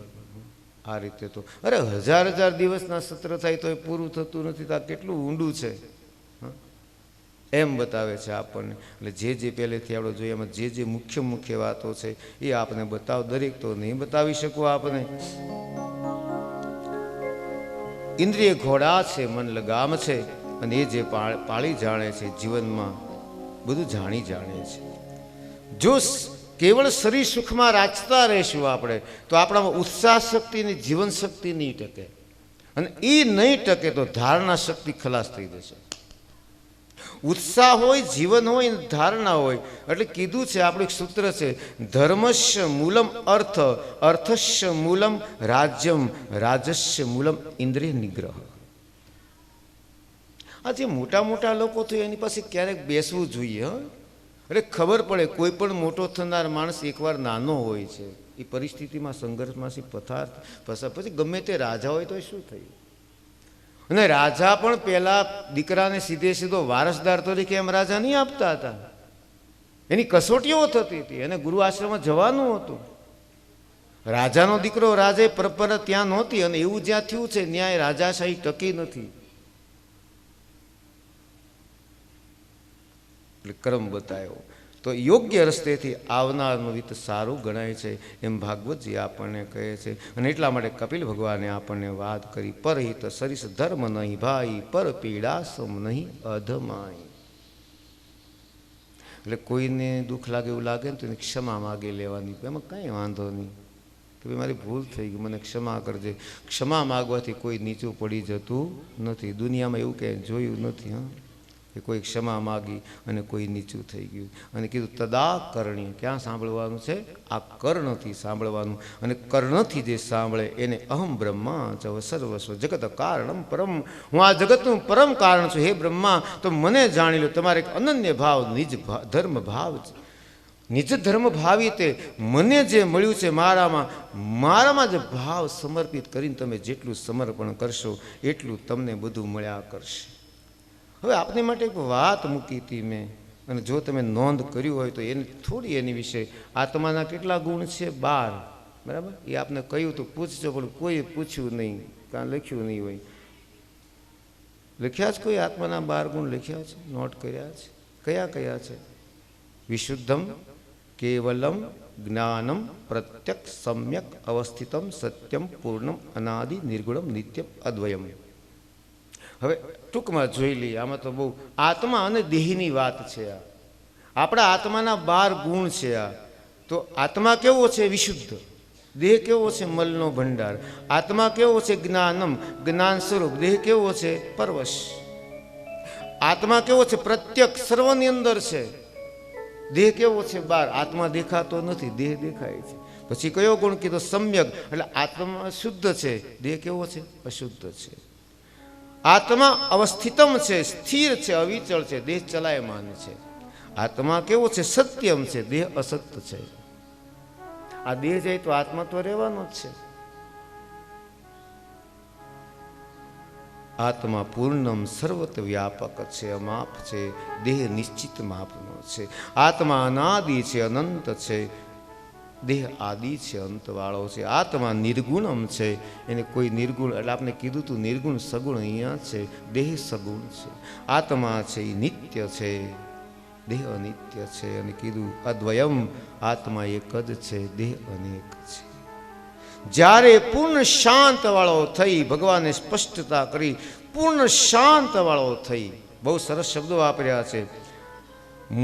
આ રીતે તો અરે 1000 દિવસના સત્ર થાય તો એ પૂરું થતું નથી. તો આ કેટલું ઊંડું છે એમ બતાવે છે આપણને. એટલે જે પહેલેથી આપણે જોઈએ એમાં જે મુખ્ય વાતો છે એ આપને બતાવ. દરેક તો નહીં બતાવી શકું આપને. ઇન્દ્રિય ઘોડા છે, મન લગામ છે, અને એ જે પાળી જાણે છે, જીવનમાં બધું જાણે છે. જો કેવળ શરીર સુખમાં રાચતા રહીશું આપણે, તો આપણામાં ઉત્સાહ શક્તિ અને જીવન શક્તિ નહીં ટકે. અને એ નહીં ટકે તો ધારણા શક્તિ ખલાસ થઈ જશે. ઉત્સાહ હોય, જીવન હોય, ધારણા હોય. એટલે કીધું છે, આપણું એક સૂત્ર છે, ધર્મસ્ય મૂલમ અર્થ, અર્થસ્ય મૂલમ રાજ્યમ, રાજસ્ય મૂલમ ઇન્દ્રિય નિગ્રહ. આ જે મોટા લોકો થયો એની પાસે ક્યારેક બેસવું જોઈએ. એટલે ખબર પડે, કોઈ પણ મોટો થનાર માણસ એકવાર નાનો હોય છે, એ પરિસ્થિતિમાં સંઘર્ષમાંથી પછી ગમે તે રાજા હોય તો શું થયું. અને રાજા પણ પેલા દીકરાને સીધો વારસદાર તરીકે એમ રાજા નહીં આપતા હતા. એની કસોટીઓ થતી હતી. એને ગુરુ આશ્રમમાં જવાનું હતું. રાજાનો દીકરો રાજા પરંપરા ત્યાં નહોતી. અને એવું જ્યાં થયું છે ન્યાય રાજાશાહી ટકી નથી. એટલે ક્રમ બતાવ્યો. તો યોગ્ય રસ્તેથી આવનારનું હિત સારું ગણાય છે એમ ભાગવતજી આપણને કહે છે. અને એટલા માટે કપિલ ભગવાને આપણને વાત કરી, પરહિત સરિસ ધર્મ નહીં ભાઈ, પર પીડા સમ નહીં અધમાઈ. એટલે કોઈને દુઃખ લાગે એવું લાગે ને તો એની ક્ષમા માગી લેવાની. એમાં કાંઈ વાંધો નહીં કે ભાઈ મારી ભૂલ થઈ ગઈ, મને ક્ષમા કરજે. ક્ષમા માગવાથી કોઈ નીચું પડી જતું નથી. દુનિયામાં એવું ક્યાંય જોયું નથી કે કોઈ ક્ષમા માગી અને કોઈ નીચું થઈ ગયું. અને કીધું તદા કરણીય. ક્યાં સાંભળવાનું છે? આ કર્ણથી સાંભળવાનું. અને કર્ણથી જે સાંભળે એને અહમ બ્રહ્મા ચ સર્વસ્વ જગત કારણમ પરમ. હું આ જગતનું પરમ કારણ છું હે બ્રહ્મા, તો મને જાણી લો. તમારે એક અનન્ય ભાવ, નિજ ધર્મ ભાવ છે. નિજ ધર્મ ભાવી તે મને જે મળ્યું છે મારામાં જે ભાવ સમર્પિત કરીને તમે જેટલું સમર્પણ કરશો એટલું તમને બધું મળ્યા કરશે. હવે આપની માટે એક વાત મૂકી હતી મેં, અને જો તમે નોંધ કર્યું હોય તો એની વિશે આત્માના કેટલા ગુણ છે? 12. બરાબર? એ આપને કહ્યું તો પૂછજો, પણ કોઈ પૂછ્યું નહીં, કાં લખ્યું નહીં હોય. લખ્યા છે કોઈ આત્માના 12 ગુણ લખ્યા છે? નોટ કર્યા છે? કયા કયા છે? વિશુદ્ધમ, કેવલમ, જ્ઞાનમ, પ્રત્યક્ષ, સમ્યક, અવસ્થિતમ, સત્યમ, પૂર્ણમ, અનાદિ, નિર્ગુણમ, નિત્યમ, અદ્વયમ. હવે ટૂંકમાં જોઈ લઈએ. આમાં તો બહુ આત્મા અને દેહની વાત છે. આપણા આત્માના 12 ગુણ છે. તો આત્મા કેવો છે? વિશુદ્ધ. દેહ કેવો છે? મલનો ભંડાર. આત્મા કેવો છે? જ્ઞાનમ, જ્ઞાન સ્વરૂપ. દેહ કેવો છે? પરવશ. આત્મા કેવો છે? પ્રત્યક્ષ, સર્વની અંદર છે. દેહ કેવો છે? બહાર. આત્મા દેખાતો નથી, દેહ દેખાય છે. પછી કયો ગુણ કીધો? સમ્યક, એટલે આત્મા શુદ્ધ છે, દેહ કેવો છે? અશુદ્ધ છે. આત્મા અવસ્થિતમ છે, સ્થિર છે, અવિચળ છે, દેહ ચલાયમાન છે. આત્મા કેવો છે? સત્યમ છે, દેહ અસત્ય છે. આ દેહ જાય તો આત્મા તો રહેવાનો જ છે. આત્મા પૂર્ણમ, સર્વત વ્યાપક છે, અમાપ છે, દેહ નિશ્ચિત માપનો છે. આત્મા અનાદિ છે, અનંત છે, દેહ આદિ છે, અંતવાળો છે. આત્મા નિર્ગુણમ છે, એને કોઈ નિર્ગુણ, એટલે આપણે કીધું તું નિર્ગુણ સગુણ અહીંયા છે, દેહ સગુણ છે. આત્મા છે એ નિત્ય છે, દેહ અનિત્ય છે. અને કીધું અદ્વયમ, આત્મા એક જ છે, દેહ અનેક છે. જ્યારે પૂર્ણ શાંત વાળો થઈ, ભગવાને સ્પષ્ટતા કરી, પૂર્ણ શાંત વાળો થઈ. બહુ સરસ શબ્દો વાપર્યા છે.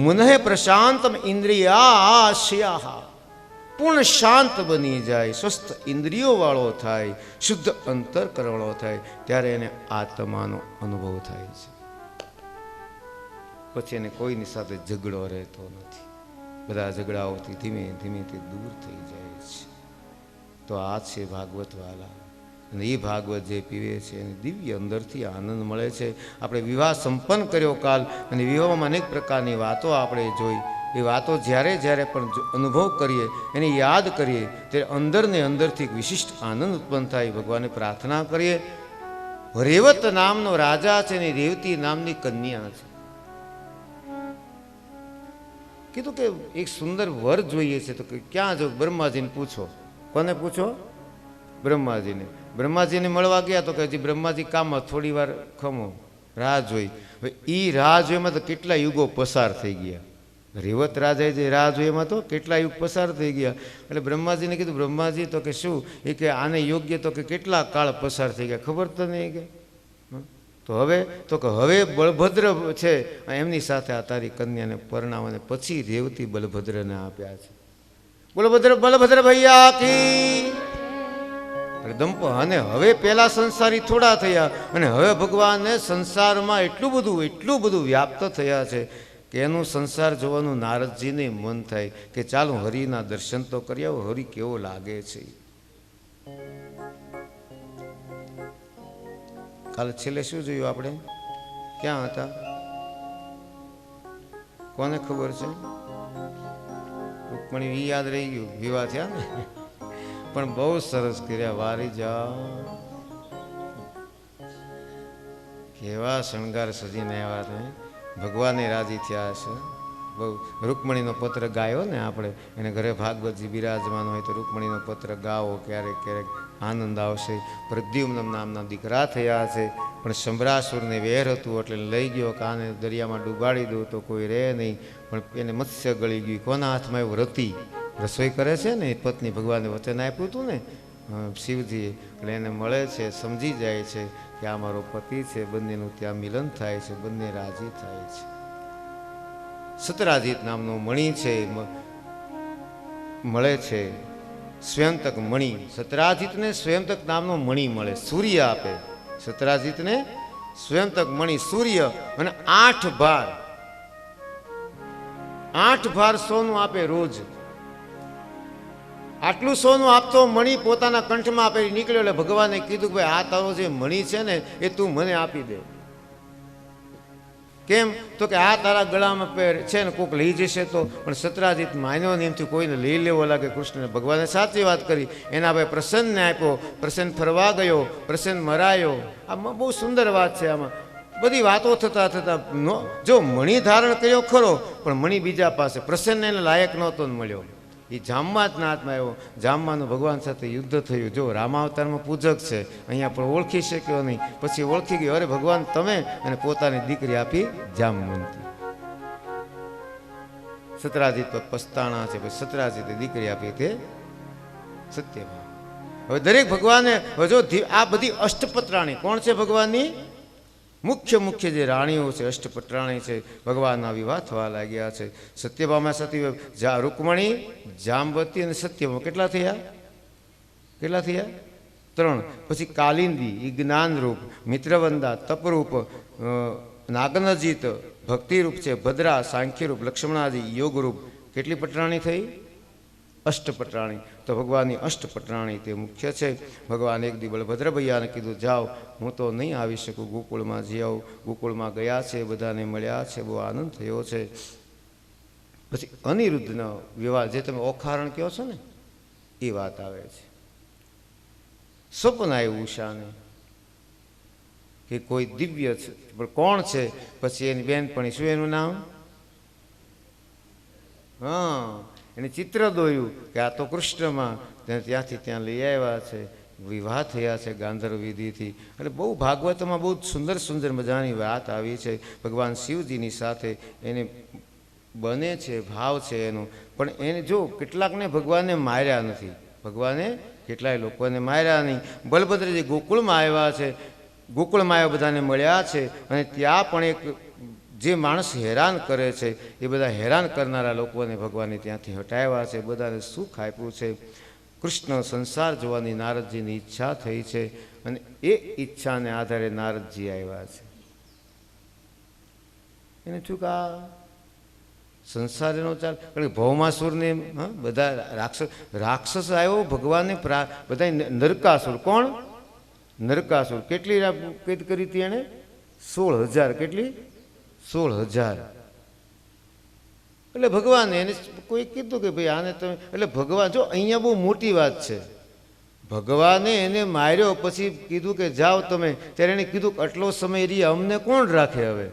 મનઃ પ્રશાંતમ ઇન્દ્રિયાશયા, પૂર્ણ શાંત બની જાય, સ્વસ્થ ઇન્દ્રિયો વાળો થાય, શુદ્ધ અંતરકરણ વાળો થાય, ત્યારે એને આત્માનો અનુભવ થાય છે. પછી એને કોઈની સાથે ઝઘડો રહેતો નથી. બધા ઝઘડાઓથી ધીમે ધીમે તે દૂર થઈ જાય છે. તો આ છે ભાગવત વાલા. અને એ ભાગવત જે પીવે છે એને દિવ્ય અંદરથી આનંદ મળે છે. આપણે વિવાહ સંપન્ન કર્યો કાલ, અને વિવાહમાં અનેક પ્રકારની વાતો આપણે જોઈ. એ વાતો જ્યારે જ્યારે પણ અનુભવ કરીએ, એને યાદ કરીએ, ત્યારે અંદરને અંદરથી એક વિશિષ્ટ આનંદ ઉત્પન્ન થાય. ભગવાનને પ્રાર્થના કરીએ. રેવત નામનો રાજા છે ને રેવતી નામની કન્યા છે. કીધું કે એક સુંદર વર જોઈએ છે. તો ક્યાં જો? બ્રહ્માજીને પૂછો. કોને પૂછો? બ્રહ્માજીને. બ્રહ્માજીને મળવા ગયા તો કે હજી બ્રહ્માજી કામમાં, થોડી વાર ખમો, રાહ જોઈ. હવે એ રાહ જોઈમાં તો કેટલા યુગો પસાર થઈ ગયા. રેવત રાજાએ જે રાહ જોઈ એમાં તો કેટલા યુગ પસાર થઈ ગયા. એટલે બ્રહ્માજીને કીધું, બ્રહ્માજી તો કે શું? એ કે આને યોગ્ય તો કે કેટલા કાળ પસાર થઈ ગયા, ખબર તો નહીં. કે તો હવે બળભદ્ર છે, એમની સાથે આ તારી કન્યાને પરણાવવાને. પછી રેવતી બલભદ્રને આપ્યા છે. બલભદ્ર ભૈયા કી દંપ. અને હવે પેલા સંસારી થોડા થયા, અને હવે ભગવાન સંસારમાં એટલું બધું વ્યાપ્ત થયા છે કે એનું સંસાર જોવાનું નારદજીને મન થાય કે ચાલો હરિના દર્શન તો કરી આવો, હરિ કેવો લાગે છે. કાલે છેલ્લે શું જોયું આપણે? ક્યાં હતા? કોને ખબર છે? રૂકમણી ઈ યાદ રહી ગયું, વિવાહ થયા ને. પણ બહુ સરસ કર્યા. વારી જા, કેવા શણગાર સજીને આવ્યા તમે. ભગવાને રાજી થયા છે. બહુ. રૂકમણીનો પત્ર ગાયો ને આપણે, એને ઘરે ભાગવતજી બિરાજમાન હોય તો રૂકમણીનો પત્ર ગાવો, ક્યારેક ક્યારેક આનંદ આવશે. પ્રદ્યુમ્ન નામના દીકરા થયા છે, પણ સંભરાસુરને વેર હતું એટલે લઈ ગયો કે આને દરિયામાં ડૂબાડી દઉં તો કોઈ રહે નહીં. પણ એને મત્સ્ય ગળી ગયું. કોના હાથમાં એવું? રતી રસોઈ કરે છે ને, પત્ની ભગવાને વચન આપ્યું હતું ને શિવજીએ. એટલે એને મળે છે, સમજી જાય છે કે આ મારો પતિ છે. બંનેનું ત્યાં મિલન થાય છે, બંને રાજી થાય છે. સતરાજીત નામનો મણિ છે, મળે છે. સ્વયંતક મણિ. સતરાજીતને સ્વયંતક નામનો મણિ મળે, સૂર્ય આપે. સતરાજીતને સ્વયંતક મણિ, સૂર્ય, અને 8 ભાર સોનું આપે રોજ. આટલું સોનું આપતો મણિ પોતાના કંઠમાં આપે નીકળ્યો. એટલે ભગવાને કીધું કે ભાઈ આ તારો જે મણિ છે ને એ તું મને આપી દે. કેમ તો કે આ તારા ગળામાં પેર છે ને કોઈક લઈ જશે તો. પણ સત્રાજીત માન્યો ને એમથી કોઈને લઈ લેવો લાગે કૃષ્ણને. ભગવાને સાચી વાત કરી. એના ભાઈ પ્રસન્નને આપ્યો, પ્રસન્ન ફરવા ગયો, પ્રસન્ન મરાયો. આમાં બહુ સુંદર વાત છે. આમાં બધી વાતો થતાં થતાં જો મણિ ધારણ કર્યો ખરો, પણ મણિ બીજા પાસે, પ્રસન્ન એને લાયક નહોતો ને મળ્યો. એ જામમાં જ નાથમાં આવ્યો. જામમાંનું ભગવાન સાથે યુદ્ધ થયું. જો રામાવતારમાં પૂજક છે, અહીંયા પણ ઓળખી શક્યો નહીં. પછી ઓળખી ગયો, અરે ભગવાન તમે, અને પોતાની દીકરી આપી જામવંતી. સત્રાજીત પર પસ્તાણા છે. પછી સત્રાજીતે દીકરી આપી તે સત્યભામા. હવે દરેક ભગવાને જો આ બધી અષ્ટપત્રાણી કોણ છે ભગવાનની? મુખ્ય જે રાણીઓ છે, અષ્ટપત્રાણી છે, ભગવાનના વિવાહ થવા લાગ્યા છે. સત્યભામા સાથે રૂકમણી, જામવતી અને સત્યભામા કેટલા થયા? 3. પછી કાલિંદી, એ જ્ઞાનરૂપ, મિત્રવંદા તપરૂપ, નાગનજીત ભક્તિરૂપ છે, ભદ્રા સાંખ્યરૂપ, લક્ષ્મણાજી યોગરૂપ. કેટલી પટરાણી થઈ? અષ્ટપટરાણી. તો ભગવાનની અષ્ટપટરાણી તે મુખ્ય છે. ભગવાન એક દી બળભદ્ર ભૈયાને કીધું, જાઓ, હું તો નહીં આવી શકું, ગોકુળમાં જઈ આવું. ગોકુળમાં ગયા છે, બધાને મળ્યા છે, બહુ આનંદ થયો છે. પછી અનિરુદ્ધનો વિવાહ, જે તમે ઓખારણ કહો છો ને, એ વાત આવે છે. સ્વપ્ન આવ્યું ઉષાને કે કોઈ દિવ્ય છે, પણ કોણ છે? પછી એની બેનપણી, શું એનું નામ? એને ચિત્ર દોર્યું કે આ તો કૃષ્ણમાં, ત્યાંથી ત્યાં લઈ આવ્યા છે, વિવાહ થયા છે ગાંધર્વ વિધિથી. એટલે બહુ ભાગવતમાં બહુ સુંદર મજાની વાત આવી છે. ભગવાન શિવજીની સાથે એને બને છે, ભાવ છે એનો. પણ એને જો કેટલાકને ભગવાને માર્યા નથી, ભગવાને કેટલાય લોકોને માર્યા નહીં. બલભદ્રજી ગોકુળમાં આવ્યા છે, ગોકુળમાં આવ્યા, બધાને મળ્યા છે. અને ત્યાં પણ એક જે માણસ હેરાન કરે છે, એ બધા હેરાન કરનારા લોકોને ભગવાને ત્યાંથી હટાવ્યા છે, બધાને સુખ આપ્યું છે. કૃષ્ણ સંસાર જોવાની નારદજીની ઈચ્છા થઈ છે, અને એ ઈચ્છાને આધારે નારદજી આવ્યા છે. એને શું કા સંસાર એનો ચાલ, કારણ કે ભૌમાસુરને બધા રાક્ષસ આવ્યો ભગવાને, બધા નરકાસુર. કોણ? નરકાસુર. કેટલી કેદ કરી હતી એને? 16,000. કેટલી? 16,000. એટલે ભગવાને એને કોઈ કીધું કે ભાઈ આને તમે, એટલે ભગવાન, જો અહીંયા બહુ મોટી વાત છે, ભગવાને એને માર્યો પછી કીધું કે જાઓ તમે. ત્યારે એને કીધું કે આટલો સમય રહી અમને કોણ રાખે? હવે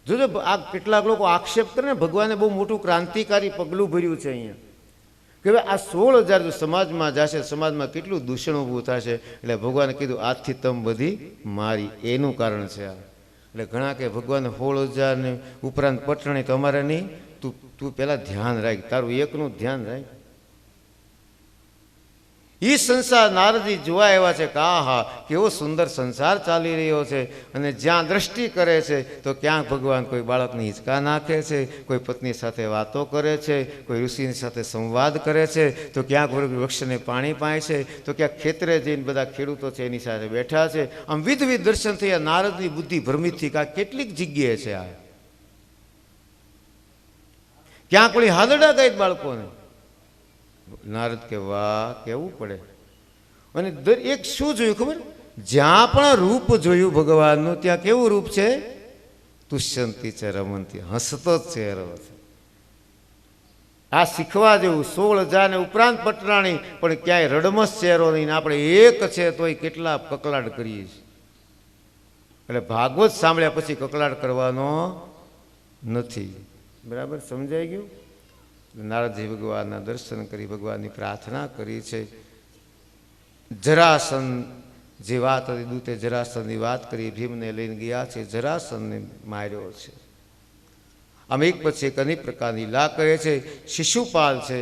જોજો, આ કેટલાક લોકો આક્ષેપ કરે ને, ભગવાને બહુ મોટું ક્રાંતિકારી પગલું ભર્યું છે અહીંયા, કે હવે આ 16,000 જો સમાજમાં જશે, સમાજમાં કેટલું દૂષણ ઊભું થશે. એટલે ભગવાને કીધું આજથી તમે બધી મારી, એનું કારણ છે આ. એટલે ઘણા કે ભગવાને 16,000 ને ઉપરાંત પટણી તો અમારે નહીં, તું પેલા ધ્યાન રાખ, તારું એકનું ધ્યાન રાખ. એ સંસાર નારદજી જોવા આવ્યા છે કે હા કેવો સુંદર સંસાર ચાલી રહ્યો છે. અને જ્યાં દ્રષ્ટિ કરે છે તો ક્યાંક ભગવાન કોઈ બાળકને હિંચકા નાખે છે, કોઈ પત્ની સાથે વાતો કરે છે, કોઈ ઋષિની સાથે સંવાદ કરે છે, તો ક્યાંક વૃક્ષને પાણી પાય છે, તો ક્યાંક ખેતરે જઈને બધા ખેડૂતો છે એની સાથે બેઠા છે. આમ વિધવિધ દર્શન થયા. નારદની બુદ્ધિ ભ્રમિત થઈ કે આ કેટલીક જગ્યાએ છે આ. ક્યાંક ઓલી હાલડા ગઈ બાળકોને. નારદ કે વાહ, કેવું પડે. અને એક શું જોયું ખબર? જ્યાં પણ રૂપ જોયું ભગવાનનું, ત્યાં કેવું રૂપ છે? તુષ્યંતી છે, રમંતી, હસતો જ ચહેરો છે. આ શીખવા જેવું. 16,000 ને ઉપરાંત પટરાણી, પણ ક્યાંય રડમસ ચહેરો નહીં. આપણે એક છે તોય કેટલા કકલાટ કરીએ છીએ. એટલે ભાગવત સાંભળ્યા પછી કકલાટ કરવાનો નથી. બરાબર સમજાઈ ગયું? નારદજી ભગવાનના દર્શન કરી, ભગવાનની પ્રાર્થના કરી છે. જરાસંધ જે વાત હતી, દૂતે જરાસંધની વાત કરી, ભીમને લઈને ગયા છે, જરાસંધને માર્યો છે. આમ એક પછી એક અનેક પ્રકારની લીલા કરે છે. શિશુપાલ છે,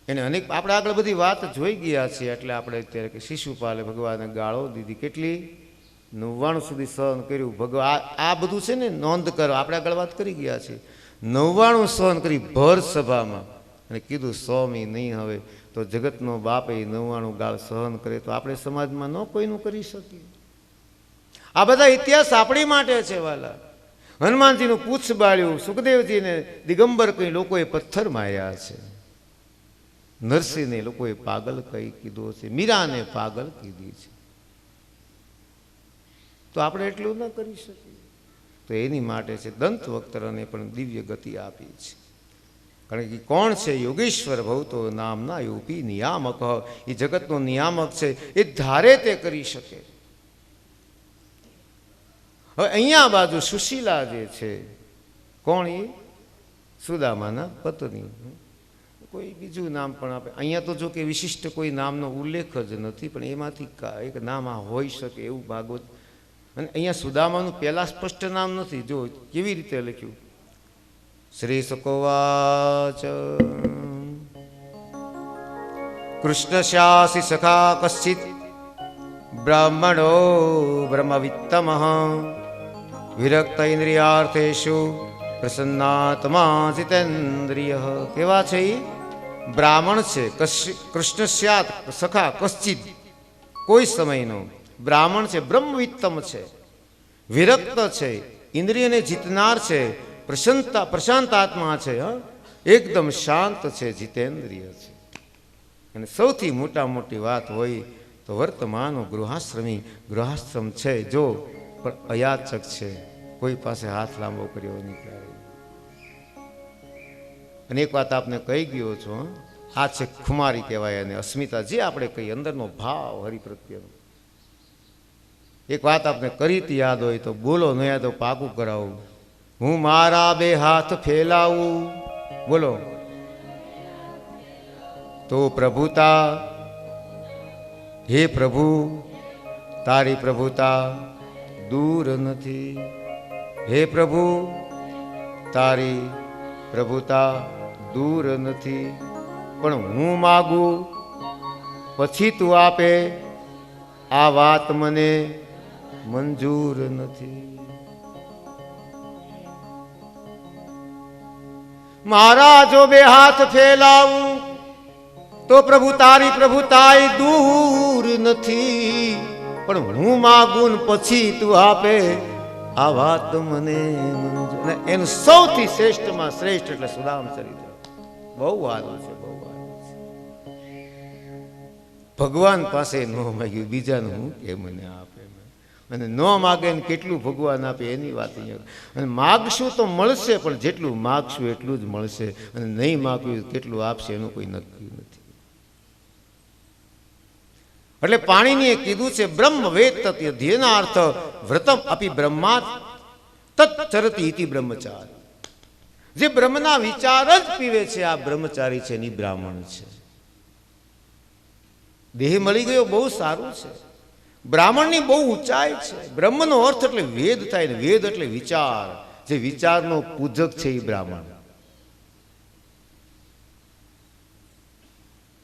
એને અનેક, આપણે આગળ બધી વાત જોઈ ગયા છીએ, એટલે આપણે અત્યારે કે શિશુપાલે ભગવાનને ગાળો દીધી. કેટલી? 99 સુધી સહન કર્યું ભગવાન. આ બધું છે ને, નોંધ કરો, આપણે આગળ વાત કરી ગયા છીએ. 99 સહન કરી ભર સભામાં, અને કીધું સ્વામી નહીં હવે તો જગતનો બાપ એ 99 ગાળ સહન કરે તો આપણે સમાજમાં ન કોઈનું કરી શકીએ. આ બધા ઇતિહાસ આપણી માટે છે વાલા. હનુમાનજીનું પૂછ બાળ્યું, સુખદેવજીને દિગંબર કઈ લોકોએ પથ્થર માર્યા છે, નરસિંહને લોકોએ પાગલ કહી કીધો છે, મીરાને પાગલ કીધી છે. તો આપણે એટલું ન કરી શકીએ. તો એની માટે છે દંતવક્તરને પણ દિવ્ય ગતિ આપી છે. કારણ કે કોણ છે? યોગેશ્વર ભવતો નામના યોપી નિયામક. એ જગતનો નિયામક છે, એ ધારે તે કરી શકે. હવે અહીંયા બાજુ સુશીલા જે છે, કોણ? એ સુદામાના પત્ની. કોઈ બીજું નામ પણ આપે. અહીંયા તો જો કે વિશિષ્ટ કોઈ નામનો ઉલ્લેખ જ નથી, પણ એમાંથી એક નામ આ હોઈ શકે એવું ભાગવત. અને અહીંયા સુદામાનું પહેલા સ્પષ્ટ નામ નથી. જો કેવી રીતે લખ્યું. શ્રી સકોવાચ કૃષ્ણસ્યાસી સખા કશ્ચિત બ્રાહ્મણો બ્રહ્મવિત્તમ વિરક્ત ઇન્દ્રિયાર્થેષુ પ્રસન્નાત્મા જીતેન્દ્રિય. કેવા છે? એ બ્રાહ્મણ છે. કૃષ્ણ સ્યાત સખા કશ્ચિત, કોઈ સમયનો બ્રાહ્મણ છે, બ્રહ્મવિત્તમ છે, વિરક્ત છે, ઇન્દ્રિયને જીતનાર છે, પ્રશાંત આત્મા છે, એકદમ શાંત છે, જીતેન્દ્રિય છે. અને સૌથી મોટી વાત હોય તો વર્તમાન ગૃહાશ્રમ છે, જો પણ અયાચક છે, કોઈ પાસે હાથ લાંબો કર્યો નહીં ક્યારે. અને એક વાત આપને કહી ગયો છું, આ છે ખુમારી કહેવાય, અને અસ્મિતા જે આપણે કહીએ અંદરનો ભાવ હરિપ્રત્યેનો. એક વાત આપને કરી હતી, યાદ હોય તો બોલો, ન યાદ તો પાકું કરાવું. હું મારા બે હાથ ફેલાવું, બોલો, તો પ્રભુતા, હે પ્રભુ તારી પ્રભુતા દૂર નથી. હે પ્રભુ તારી પ્રભુતા દૂર નથી, પણ હું માગું પછી તું આપે, આ વાત મને મંજૂર નથી. મારા જો બે હાથ ફેલાવું તો પ્રભુ તારી પ્રભુતાય દૂર નથી, પણ હું માગું પછી તું આપે, આ વાત મને મંજૂર. અને એનું સૌથી શ્રેષ્ઠમાં શ્રેષ્ઠ એટલે સુદામ ચરિત્ર. બહુ વાલું છે, બહુ વાલું છે. ભગવાન પાસે ન માગ્યું, બીજાનું હું કે મને આપે. અને ન માગે ને કેટલું ભગવાન આપે એની વાત અહીંયા. અને માગશું તો મળશે, પણ જેટલું માગશું એટલું જ મળશે. અને નહીં માગ્યું કેટલું આપશે એનું કોઈ નક્કી નથી. એટલે પાણીનીએ કીધું છે બ્રહ્મ વેદ તત્ય ધ્યેનાર્થ વ્રતમ અપી બ્રહ્માત તત્ચરતી ઇતિ બ્રહ્મચાર. જે બ્રહ્મના વિચાર જ પીવે છે આ બ્રહ્મચારી છે, ની બ્રાહ્મણ છે. દેહ મળી ગયો બહુ સારું છે. બ્રાહ્મણની બહુ ઊંચાઈ છે. બ્રહ્મનો અર્થ એટલે વેદ થાય ને, વેદ એટલે વિચાર. જે વિચારનો પૂજક છે એ બ્રાહ્મણ.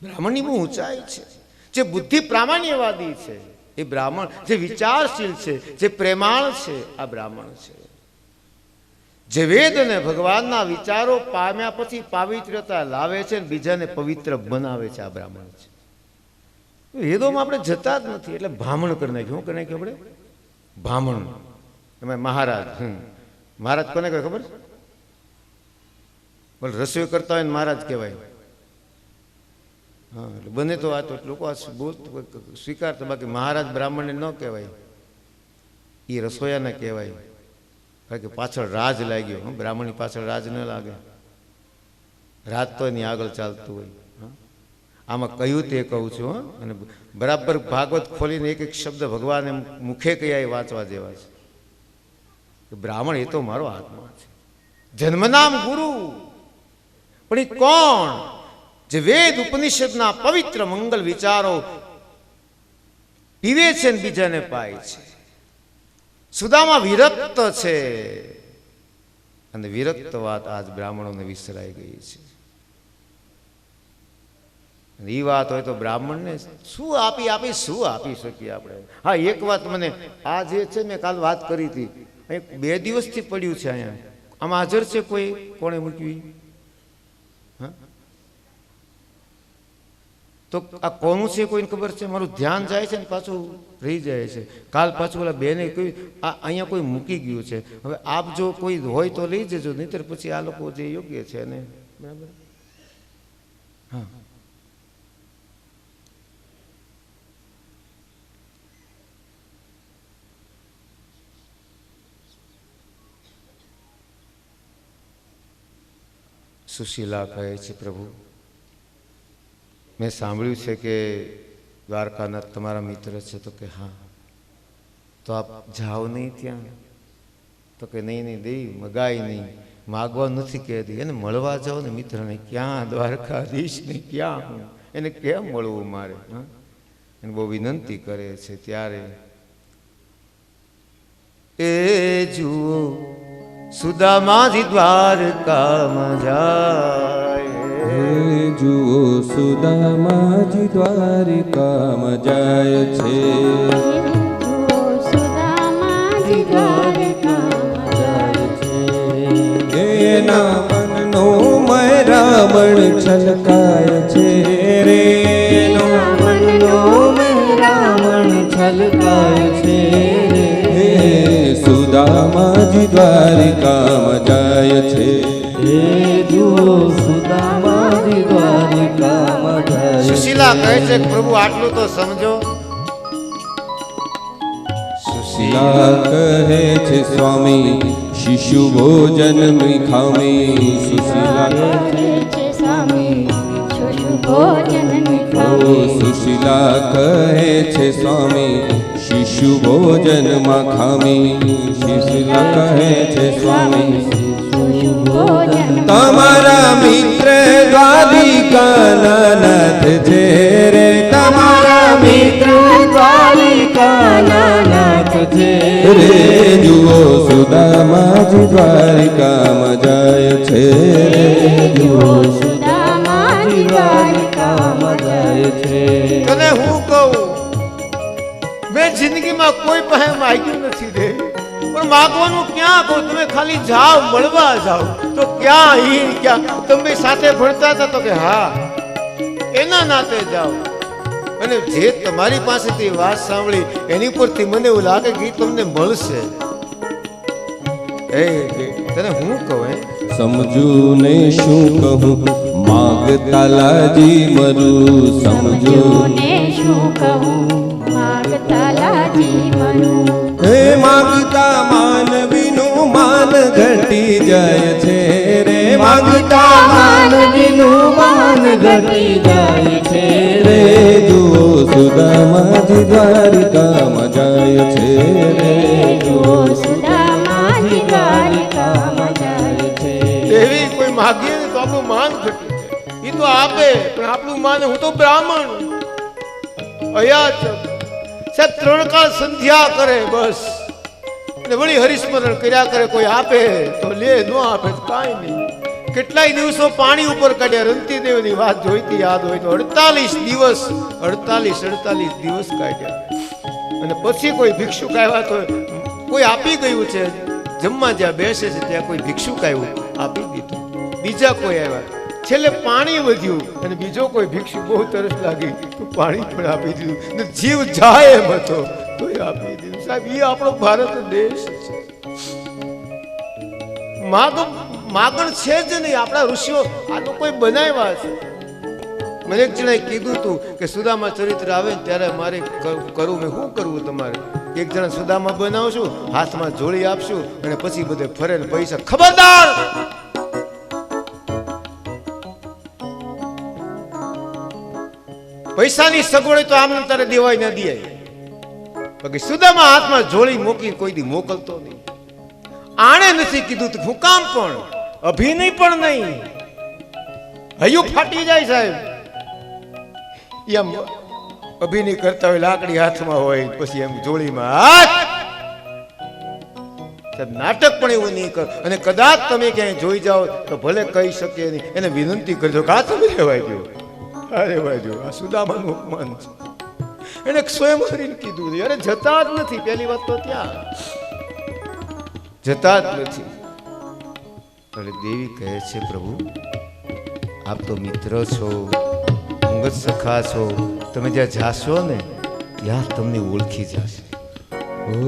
બ્રાહ્મણની બહુ ઊંચાઈ છે. જે બુદ્ધિ પ્રામાણ્યવાદી છે એ બ્રાહ્મણ. જે વિચારશીલ છે, જે પ્રેમાળ છે, આ બ્રાહ્મણ છે. જે વેદ અને ભગવાનના વિચારો પામ્યા પછી પાવિત્રતા લાવે છે, બીજાને પવિત્ર બનાવે છે, આ બ્રાહ્મણ છે. વેદોમાં આપણે જતા જ નથી, એટલે બ્રાહ્મણ કરી નાખ્યું. શું કરી નાખ્યું આપણે? બ્રાહ્મણ. એમાં મહારાજ. મહારાજ કોને કહેવાય ખબર? બોલ, રસોઈ કરતા હોય ને મહારાજ કહેવાય. હા, એટલે બને તો આ તો લોકો સ્વીકારતા, બાકી મહારાજ બ્રાહ્મણને ન કહેવાય, એ રસોયાને કહેવાય. કારણ કે પાછળ રાજ લાગ્યો. બ્રાહ્મણની પાછળ રાજ ન લાગે, રાજ તો એની આગળ ચાલતું હોય. આમાં કહ્યું તે કહું છું. અને બરાબર ભાગવત ખોલીને એક એક શબ્દ ભગવાને મુખે કયા એ વાંચવા જેવા છે. બ્રાહ્મણ એ તો મારો આત્મા છે, જન્મનામ ગુરુ. પણ એ કોણ? જે વેદ ઉપનિષદના પવિત્ર મંગલ વિચારો પીવે છે ને બીજાને પાય છે. સુદામા વિરક્ત છે, અને વિરક્ત વાત આજ બ્રાહ્મણોને વિસરાઈ ગઈ છે. એ વાત હોય તો બ્રાહ્મણને શું શું આપી શકીએ આપણે? હા, એક વાત મને આ જે છે મેં કાલ વાત કરી હતી, 2 દિવસથી પડ્યું છે અહીંયા. આમાં હાજર છે કોઈ? કોણે મૂક્યું? હા, તો આ કોનું છે કોઈને ખબર છે? મારું ધ્યાન જાય છે ને પાછું રહી જાય છે. કાલ પાછું ઓલા બેને કોઈ આ અહીંયા કોઈ મૂકી ગયું છે. હવે આપ જો કોઈ હોય તો લઈ જજો, નહીતર પછી આ લોકો જે યોગ્ય છે ને. બરાબર? હા, સુશીલા કહે છે, પ્રભુ મેં સાંભળ્યું છે કે દ્વારકાના તમારા મિત્ર છે. તો કે હા, તો આપ જાઓ નહીં ત્યાં? તો કે નહીં નહીં દેવી, મગાય નહીં, માગવા નથી કહેતી, એને મળવા જાઓ ને મિત્રને. ક્યાં દ્વારકાધીશ ને ક્યાં હું, એને કેમ મળવું મારે? હા, એને બહુ વિનંતી કરે છે. ત્યારે એ જુઓ સુદામાજી દ્વારકામાં જાય, જુઓ સુદામાજી દ્વારિકામાં જાય છે. સુદામાજી દ્વારકામાં જાય છે. એના મનનો મય રાવણ છલકાય છે રે, મનનો રાવણ છલકાય છે રે. સુદામાજી દ્વારિકામાં જાય છે. જુઓ સુદામાજી દ્વારિકામાં જાય છે. સુશીલા કહે છે કે પ્રભુ આટલું તો સમજો. સુશીલા કહે છે સ્વામી શિશુ ભોજન મિખામી. સુશીલા કહે છે સ્વામી શિશુ ભોજન ઓ મિખામી. સુશીલા કહે છે સ્વામી શિશુ ભોજન માં ખામી. સુશીલા કહે છે સ્વામી શિશુ ભોજન તમારા મિત્ર દ્વારિકાના નાથ છે રે. તમારા મિત્ર દ્વારિકાના નાથ છે રે. જુઓ સુદામાજી દ્વારિકામાં જાય છે રે. જુઓ સુદામાજી દ્વારકામાં જાય છે. તને હું કહું, મેં જિંદગીમાં કોઈ પાસે માગ્યું નથી રે, પણ માગવાનું ક્યાં કહું? તમે ખાલી જાઓ, મળવા જાઓ. તો ક્યાં ઈ ક્યાં? તમે સાથે ભણતા હતા? તો કે હા. એના નાતે જાઓ. અને જે તમારી પાસેથી વાત સાંભળી એની પરથી મને એવું લાગે કે ઈ તમને મળશે. એ તને હું કહું, સમજુ ને શું કહું માગતા લાજી મરું. સમજુ ને શું કહું માગતા લાજી મરું. હે માગતા માનવીનું માન ઘટી જાય છે રે. માગતા માનવીનું માન ઘટી જાય છે રે. જુઓ સુદામાજી દ્વારિકામાં જાય છે રે. જુઓ સુદામાજી દ્વારકામાં જાય છે. એવી કોઈ માગીએ ને તો આપણું માન ઘટી જાય. ઈ તો આપે પણ આપણું માન. હું તો બ્રાહ્મણ, અયાચક, સાહેબ 3 કાળ સંધ્યા કરે બસ, ને વળી હરિસ્મરણ કર્યા કરે. કોઈ આપે તો લે, ન આપે તો કાંઈ નહીં. કેટલાય દિવસો પાણી ઉપર કાઢ્યા. રંતી દેવની વાત જોઈતી યાદ હોય તો 48 દિવસ કાઢ્યા. અને પછી કોઈ ભિક્ષુક આવ્યા તો કોઈ આપી ગયું છે. જમવા જ્યાં બેસે છે ત્યાં કોઈ ભિક્ષુક આવ્યું, આપી દીધું. બીજા કોઈ આવ્યા, છેલ્લે પાણી વધ્યું અને બીજો કોઈ ભિક્ષુક બહુ તરસ લાગી તો પાણી પણ આપી દીધું. ને જીવ જાય એમ હતો તોય આપી દીધું. સાહેબ, એ આપણો ભારત દેશ છે. માગણ છે જ નહીં. આપણા ઋષિઓ આ તો કોઈ બનાવ્યા છે. મને એક જણાએ કીધું હતું કે સુદામા ચરિત્ર આવે ને ત્યારે મારે કરવું. મેં શું કરવું તમારે? એક જણા સુદામા બનાવશું, હાથમાં જોડી આપશું અને પછી બધે ફરે ને પૈસા. ખબરદાર! પૈસાની સગવડ તો આમ તારે દેવાય ના દે. બાકી સુદામા હાથમાં જોડી મોકલી કોઈ દી મોકલતો નહીં. આણે નથી કીધું તો હું કામ પણ અભિનય પણ નહીં. હૈયું ફાટી જાય સાહેબ. એમ અભિનય કરતા હોય, લાકડી હાથમાં હોય, પછી એમ જોડીમાં હાથ. સાહેબ, નાટક પણ એવું નહીં કર. અને કદાચ તમે ક્યાંય જોઈ જાઓ તો ભલે કહી શકે નહીં, એને વિનંતી કરજો કે આ તમે રહેવાય ગયો. અરે વાજો, આ સુદામાનું અપમાન છે. એને સ્વયં હરીને કીધું, અરે જતા જ નથી. પહેલી વાત તો ત્યાં જતા જ નથી. એટલે દેવી કહે છે, પ્રભુ આપ તો મિત્ર છો, અંગત સખા છો. તમે જ્યાં જાશો ને ત્યાં તમને ઓળખી જશે. ઓ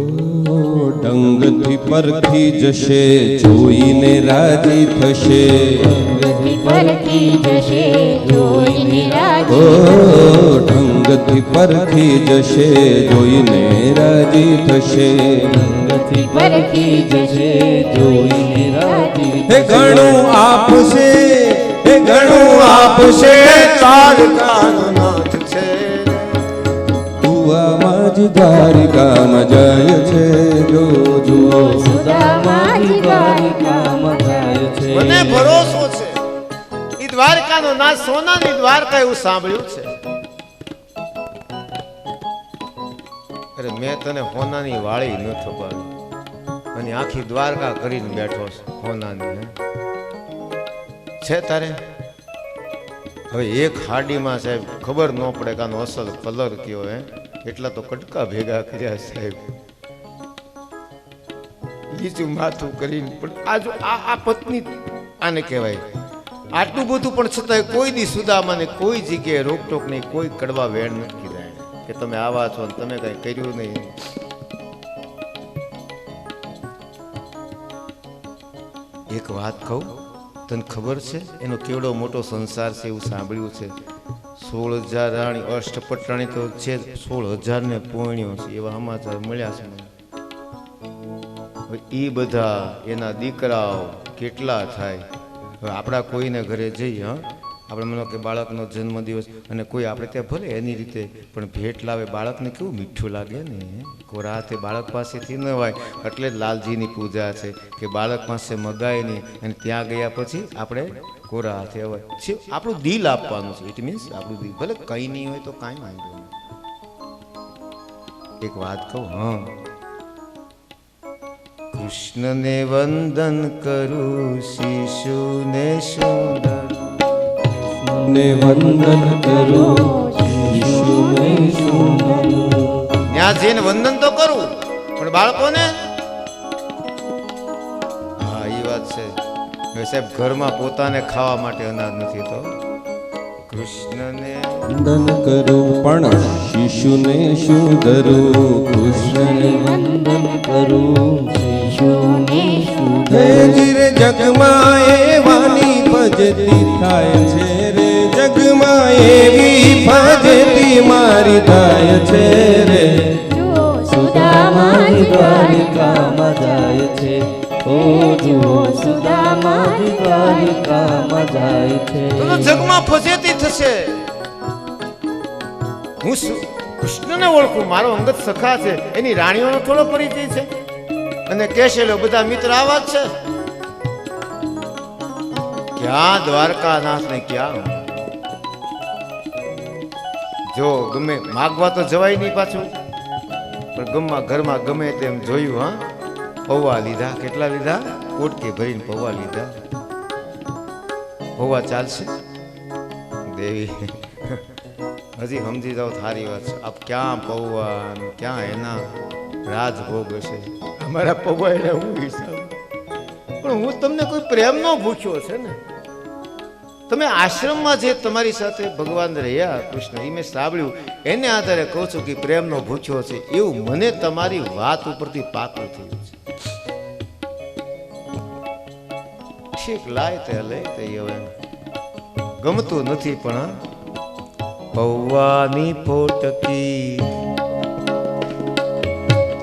ડંગથી પરખી જશે, જોઈને રાજી થશે. પરથી જશે જોઈને ઓ રાજી. ઢંગ અંગથી પરખી જશે જોઈને રાજી થશે અંગથી પરખી જશે જોઈને રાજી હે ઘણું આપશે હે ઘણું આપશે દ્વારકાનો નાથ છે કુવામાં જ દ્વારિકામાં જાય છે જો જુઓ સુદામાજી દ્વારિકામાં જાય છે મને ભરોસો છે ઈ દ્વારકાનો નાથ સોનાની દ્વારકા એવું સાંભળ્યું છે. અરે મેં તને હોનાની વાળી ન થપાવી અને આખી દ્વારકા કરીને બેઠો છે હોનાની છે તારે. હવે એક હાડીમાં સાહેબ ખબર ન પડે કે આનો અસલ કલર કયો હે એટલા તો કટકા ભેગા કર્યા સાહેબ લીચું માથું કરીને પણ આ પત્ની આને કહેવાય આટલું બધું પણ છતાંય કોઈ દી સુદામાને કોઈ જગ્યાએ રોકટોક નહીં કોઈ કડવા વેણ નથી કીધા એને કે તમે આવા છો ને તમે કઈ કર્યું નહીં. એક વાત કહું તને ખબર છે એનો કેવડો મોટો સંસાર છે એવું સાંભળ્યું છે 16,000 રાણી અષ્ટપટરાણી તો છે 16,000 ને પોણ્યો છે એવા સમાચાર મળ્યા છે મને. હવે એ બધા એના દીકરાઓ કેટલા થાય. હવે આપણા કોઈને ઘરે જઈએ હા આપણે માનો કે બાળકનો જન્મદિવસ અને કોઈ આપણે ત્યાં ભલે એની રીતે પણ ભેટ લાવે બાળકને કેવું મીઠું લાગે ને કોરા હાથે બાળક પાસેથી ન હોય એટલે જ લાલજીની પૂજા છે કે બાળક પાસે મગાય નહીં અને ત્યાં ગયા પછી આપણે કોરા હાથે હોય છે આપણું દિલ આપવાનું છે. ઇટ મીન્સ આપણું દિલ ભલે કંઈ નહીં હોય તો કાંઈ વાંધો નહીં. એક વાત કહું હા કૃષ્ણને વંદન કરું શિશુને સુંદર ને વંદન કરું શિશુને સુંદર ત્યાં જઈને વંદન તો કરું પણ બાળકોને હા એ વાત છે. હવે સાહેબ ઘરમાં પોતાને ખાવા માટે અનાજ નથી તો કૃષ્ણને વંદન કરું પણ શિશુને શું ધરું કૃષ્ણને વંદન કરું શિશુને હે જીરે જગમાં એવાની ભજતી થાય છે રે જગમાં એવી ભજતી મારી થાય છે રે જુઓ સુદામાજી સુદામાજી દ્વારિકામાં દ્વારિકામાં જાય છે ઓ જુઓ સુદામાજી દ્વારિકામાં જાય છે તો જગમાં ફજેતી થશે. હું કૃષ્ણને ઓળખું મારો અંગત સખા છે એની રાણીઓનો થોડો પરિચય છે અને કહેશે લો બધા મિત્ર આવા જ છે. ક્યાં દ્વારકાનાથ ને ક્યાં જો ગમે માગવા તો જવાય નહીં પાછું પણ ઘરમાં ગમે તેમ જોયું હા પૌવા લીધા કેટલા લીધા પોટકી ભરીને પૌવા લીધા પૌવા ચાલશે દેવી હજી સમજી જાઓ થારી વાત છે. આપ ક્યાં પૌવા ને ક્યાં એના રાજભોગ હશે અમારા પૌવા એને હું હિસાબ પણ હું તમને કોઈ પ્રેમનો ભૂખ્યો છે ને તમે આશ્રમમાં જે તમારી સાથે ભગવાન રહ્યા કૃષ્ણ એ મેં સાંભળ્યું એને આધારે કહું છું કે પ્રેમનો ભૂખ્યો છે એવું મને તમારી વાત ઉપરથી પાકું થયું છે. ઠીક લાય તે લઈ તે હવે ગમતું નથી પણ પૌવાની પોટકી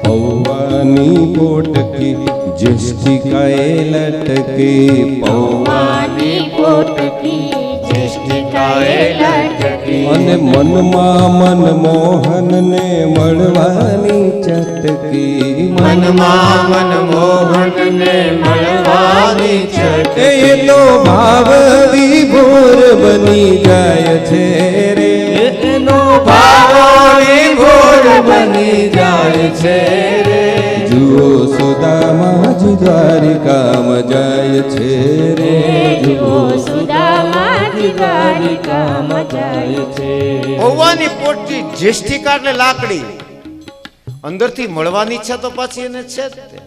પૌવાની પોટકી જસ્ટિકાએ લટકી પૌવાની પોટકી જ્યેષ્ઠિકાએ લટકી અને મનમાં મનમોહનને મળવાની ચટકી મનમાં મનમોહનને મળવાની છટકી એ તો ભાવ વિભોર બની જાય છે રે એનો ભાવ વિભોર બની જાય છે રે જુઓ સુદામાજી દ્વારિકામાં જાય છે રે જુઓ સુદામાજી દ્વારિકામાં જાય છે પૌવાની પોટકી જ્યેષ્ઠિકા એટલે લાકડી અંદરથી મળવાની ઈચ્છા તો પાછી એને છે જ તે.